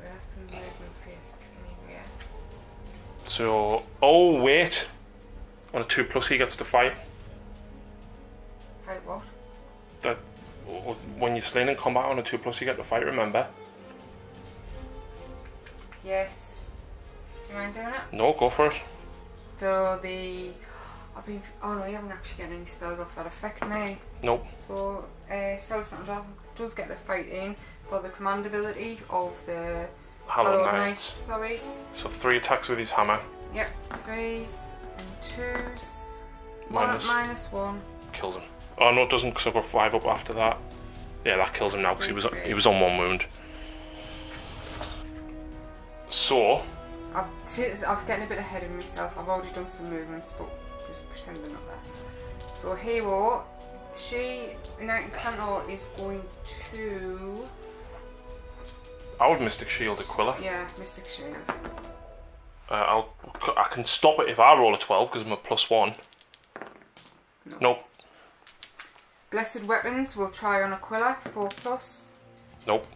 That's in the movement phase. Anyway. So, oh wait. On a 2+, he gets to fight. Fight what? That when you're slain in combat on a 2+, you get to fight. Remember? Yes. Do you mind doing it? No, go for it. For the... Oh no, you haven't actually got any spells off that affect me. Nope. So, Celestin does get the fight in for the command ability of the Hallowed Hallowed Knights. Knights. Sorry. So 3 attacks with his hammer. Yep, 3s and 2s. Minus. -1. Kills him. Oh no, it doesn't, because I've got 5 up after that. Yeah, that kills him now because he was on 1 wound. So I'm getting a bit ahead of myself. I've already done some movements, but just pretend they're not there. So Hero, she Knight Cantor is going to... I would Mystic Shield Aquila. Yeah, Mystic Shield. I can stop it if I roll a 12 because I'm a +1. No. Nope. Blessed Weapons will try on Aquila, 4+. Nope.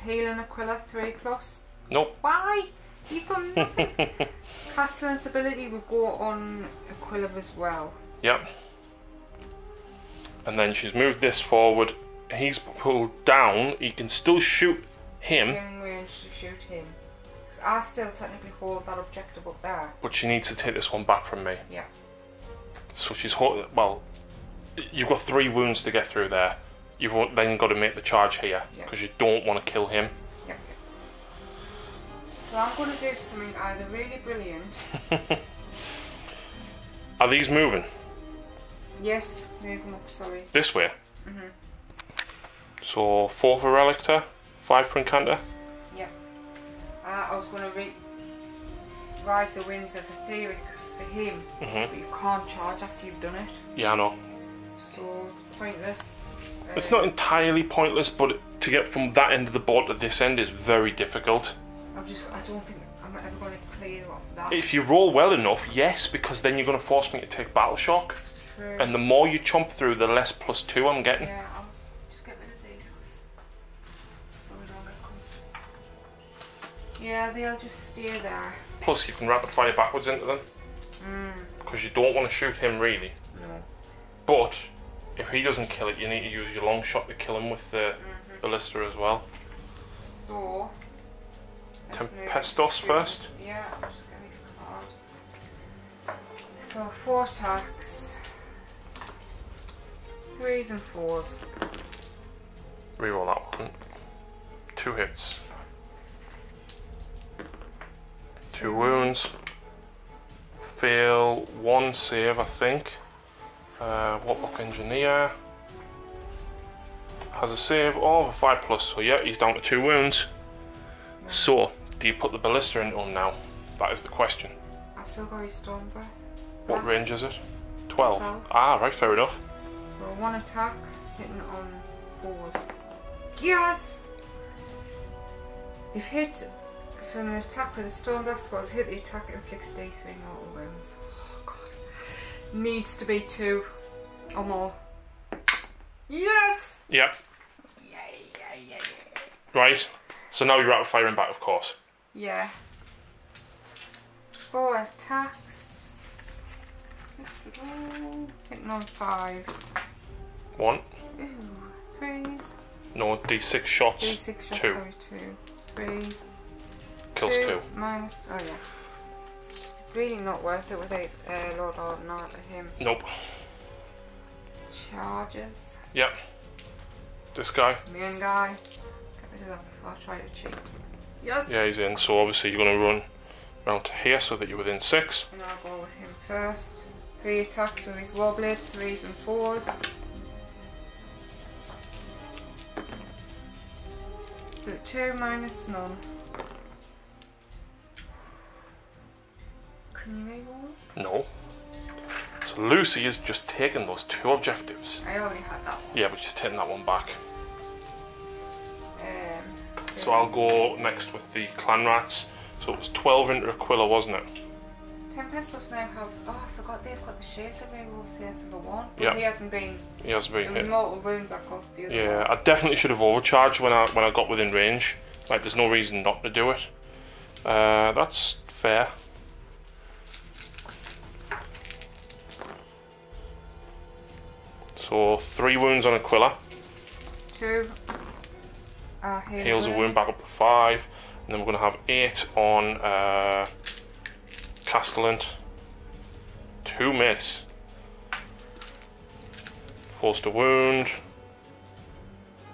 Healing Aquila, 3+. Nope. Why? He's done nothing. Castellan's ability will go on Aquila as well. Yep. And then she's moved this forward. He's pulled down. He can still shoot him. She's in range to shoot him. Because I still technically hold that objective up there. But she needs to take this one back from me. Yeah. So she's well. You've got 3 wounds to get through there. You've then got to make the charge here because you don't want to kill him. Yep. So I'm going to do something either really brilliant. Are these moving? Yes, move them up, sorry. This way? So 4 for Relictor, 5 for Incanter? Yep. I was going to ride the winds of Etheric for him, but you can't charge after you've done it. Yeah, I know. So it's pointless. It's not entirely pointless, but to get from that end of the board to this end is very difficult. I don't think I'm ever going to clear that. If you roll well enough, yes, because then you're going to force me to take Battle Shock. True. And the more you chomp through, the less +2 I'm getting. Yeah, I'll just get rid of these so we don't get caught. Yeah, they'll just stay there. Plus, you can rapid fire backwards into them. Because you don't want to shoot him, really. No. But if he doesn't kill it, you need to use your long shot to kill him with the ballista as well. So... Tempestos first? Yeah, I'll just get his card. So 4 attacks. 3s and 4s. Reroll that one. 2 hits. 2 wounds. Fail 1 save, I think. Warlock Engineer has a save of a 5+, so yeah, he's down to 2 wounds. So, do you put the ballista into him now? That is the question. I've still got his Storm Breath. What range is it? 12. 12. Ah, right, fair enough. So 1 attack, hitting on 4s. Yes! If hit from an attack with a Storm Blast scores, hit the attack, inflicts D3 mortal wounds. Oh god. Needs to be 2 or more. Yes! Yep. Yay. Right. So now you're out of firing back, of course. Yeah. 4 attacks. Hitting on 5s. 1. Ooh, 3s. No, D6 shots. D6 shots, 2. sorry, 2. 3s. Kills 2. Minus, oh yeah. Really not worth it without Lord Ordinary to him. Nope. Charges. Yep. This guy. Main guy. Get rid of that before I try to cheat. Yes! Yeah, he's in. So obviously you're going to run round to here so that you're within 6. And I'll go with him first. 3 attacks with his Warblade, 3s and 4s. Do 2 minus none. Can you make one? No. So Lucy is just taking those 2 objectives. I already had that one. Yeah, but she's taking that one back. So Yeah. I'll go next with the Clan Rats. So it was 12 into Aquila, wasn't it? Tempestuous now have. Oh, I forgot they've got the shape of reroll saves of a 1. But Yeah. he hasn't been. He has been It was hit. mortal wounds I got the other Yeah, one. I definitely should have overcharged when I got within range. Like, there's no reason not to do it. That's fair. So 3 wounds on Aquila. 2. Heals a wound back up to 5. And then we're going to have 8 on Castellant. 2 miss. Forced a wound.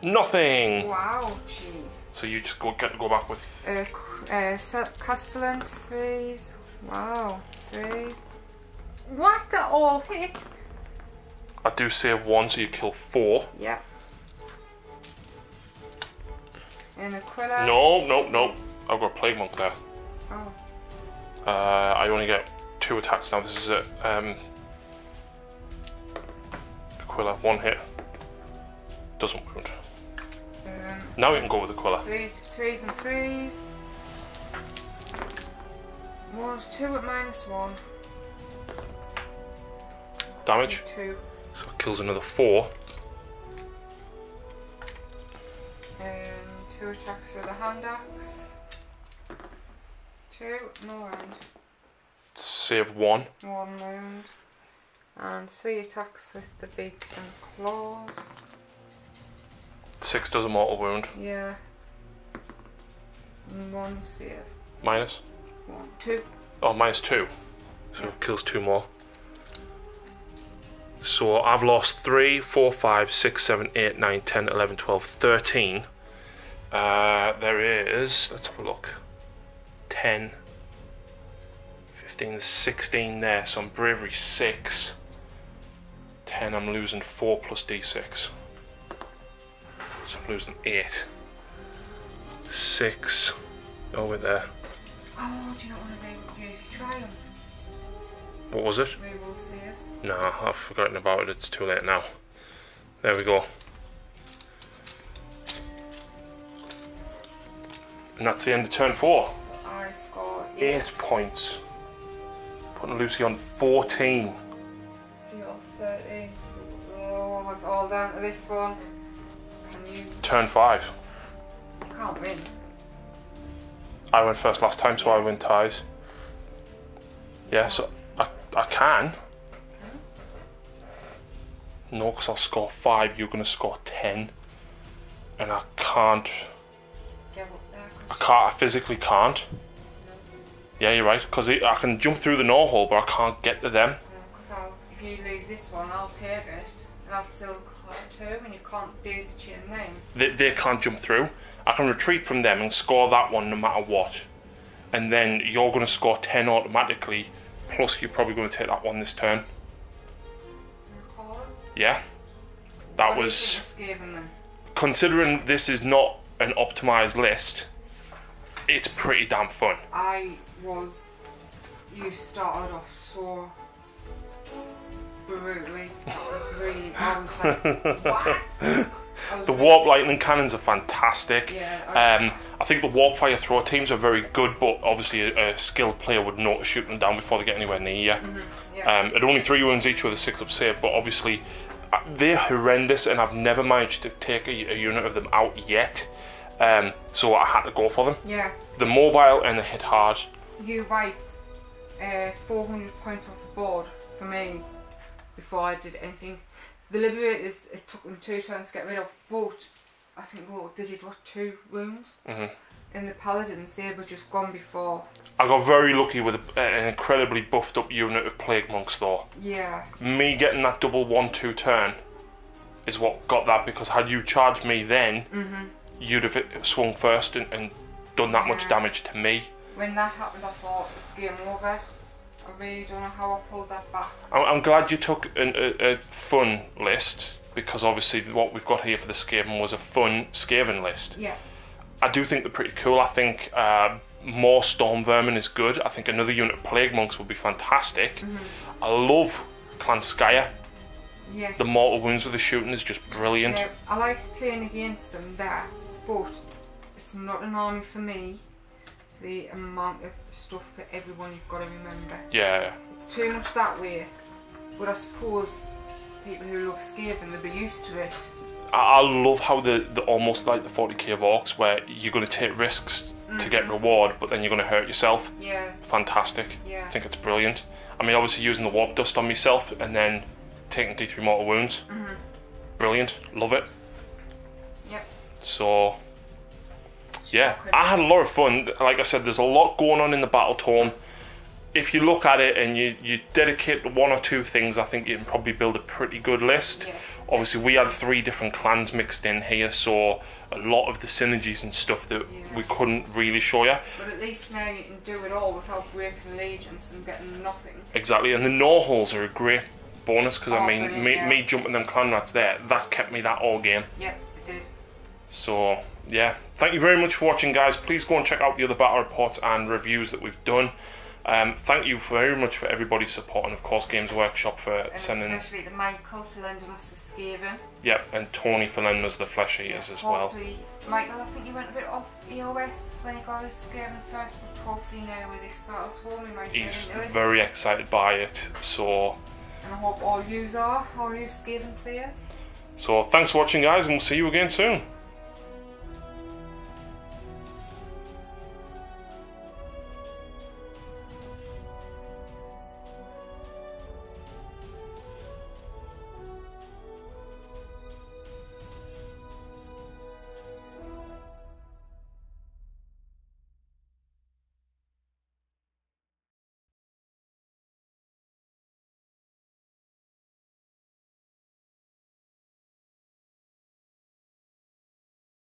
Nothing! Wow, gee. So you just get to go back with... Castellant, 3s. Wow, 3s. What? That all hit? I do save 1, so you kill 4. Yeah. In Aquila. No. I've got a Plague Monk there. Oh. I only get 2 attacks now. This is it. Aquila, 1 hit. Doesn't wound. Now we can go with Aquila. 3s and 3s. 2 at -1. Damage. 2. So it kills another 4. 2 attacks with a hand axe. 2, no wound. Save 1. 1 wound. And 3 attacks with the beak and claws. 6 does a mortal wound. Yeah. And 1 save. Minus? 1, 2. Oh, -2. So it kills 2 more. So I've lost 3, 4, 5, 6, 7, 8, 9, 10, 11, 12, 13. There is, let's have a look, 10, 15, 16 there. So I'm bravery 6. 10, I'm losing 4 plus d6. So I'm losing 8. 6, over there. Oh, do you not want to use your triumph? What was it? Reroll saves. Nah, I've forgotten about it. It's too late now. There we go. And that's the end of turn 4. So I score 8 points. Putting Lucy on 14. So you got 30. So, oh, it's all down to this one. Can you... Turn 5. You can't win. I went first last time, so I win ties. Yeah, so I can. No, because I'll score 5. You're going to score 10. And I can't. Give up there. I physically can't. No. Yeah, you're right. Because I can jump through the gnaw hole, but I can't get to them. Because if you lose this one, I'll take it. That's still too, and you can't daisy chain them. They can't jump through. I can retreat from them and score that one no matter what. And then you're going to score 10 automatically, plus you're probably going to take that one this turn. Yeah. That was... Skaven, then? Considering this is not an optimised list, it's pretty damn fun. You started off so brutally. I was like, what? The warp lightning cannons are fantastic. Yeah, I think the warp fire throw teams are very good, but obviously a skilled player would know to shoot them down before they get anywhere near you. Yeah. At only 3 wounds each with a 6-up save, but obviously they're horrendous, and I've never managed to take a unit of them out yet. So I had to go for them. Yeah. The mobile and the hit hard. You wiped 400 points off the board for me before I did anything. The Liberators, it took them 2 turns to get rid of, but I think they did 2 wounds? And the Paladins, they were just gone before. I got very lucky with an incredibly buffed up unit of Plague Monks though. Yeah. Me getting that double 1-2 turn is what got that, because had you charged me then, you'd have swung first and done that much damage to me. When that happened, I thought, it's game over. I really don't know how I pulled that back. I'm glad you took a fun list, because obviously what we've got here for the Skaven was a fun Skaven list. Yeah. I do think they're pretty cool. I think more Storm Vermin is good. I think another unit of Plague Monks would be fantastic. I love Clan Skyer. Yes. The mortal wounds with the shooting is just brilliant. Yeah, I liked playing against them there, but it's not an army for me. The amount of stuff for everyone you've got to remember. Yeah. It's too much that way. But I suppose people who love Skaven, they'll be used to it. I love how the almost like the 40k of Orcs, where you're going to take risks to get reward, but then you're going to hurt yourself. Yeah. Fantastic. Yeah. I think it's brilliant. I mean, obviously using the warp dust on myself and then taking D3 mortal wounds. Brilliant. Love it. Yep. So, yeah, I had a lot of fun. Like I said, there's a lot going on in the Battle Tome. If you look at it and you dedicate to 1 or 2 things, I think you can probably build a pretty good list. Yes. Obviously, we had 3 different clans mixed in here, so a lot of the synergies and stuff that we couldn't really show you. But at least now you can do it all without breaking allegiance and getting nothing. Exactly, and the no-holes are a great bonus, because I mean, brilliant, me jumping them clan rats there, that kept me that all game. Yep, it did. So, yeah, thank you very much for watching, guys. Please go and check out the other battle reports and reviews that we've done. Thank you very much for everybody's support, and of course Games Workshop for sending... especially to Michael for lending us the Skaven. Yep, and Tony for lending us the Flesh Eaters as well. Michael, I think you went a bit off EOS when you got his Skaven first, but hopefully now with this Battle Tome he might He's get into it. very excited by it, so... And I hope all you Skaven players. So thanks for watching, guys, and we'll see you again soon.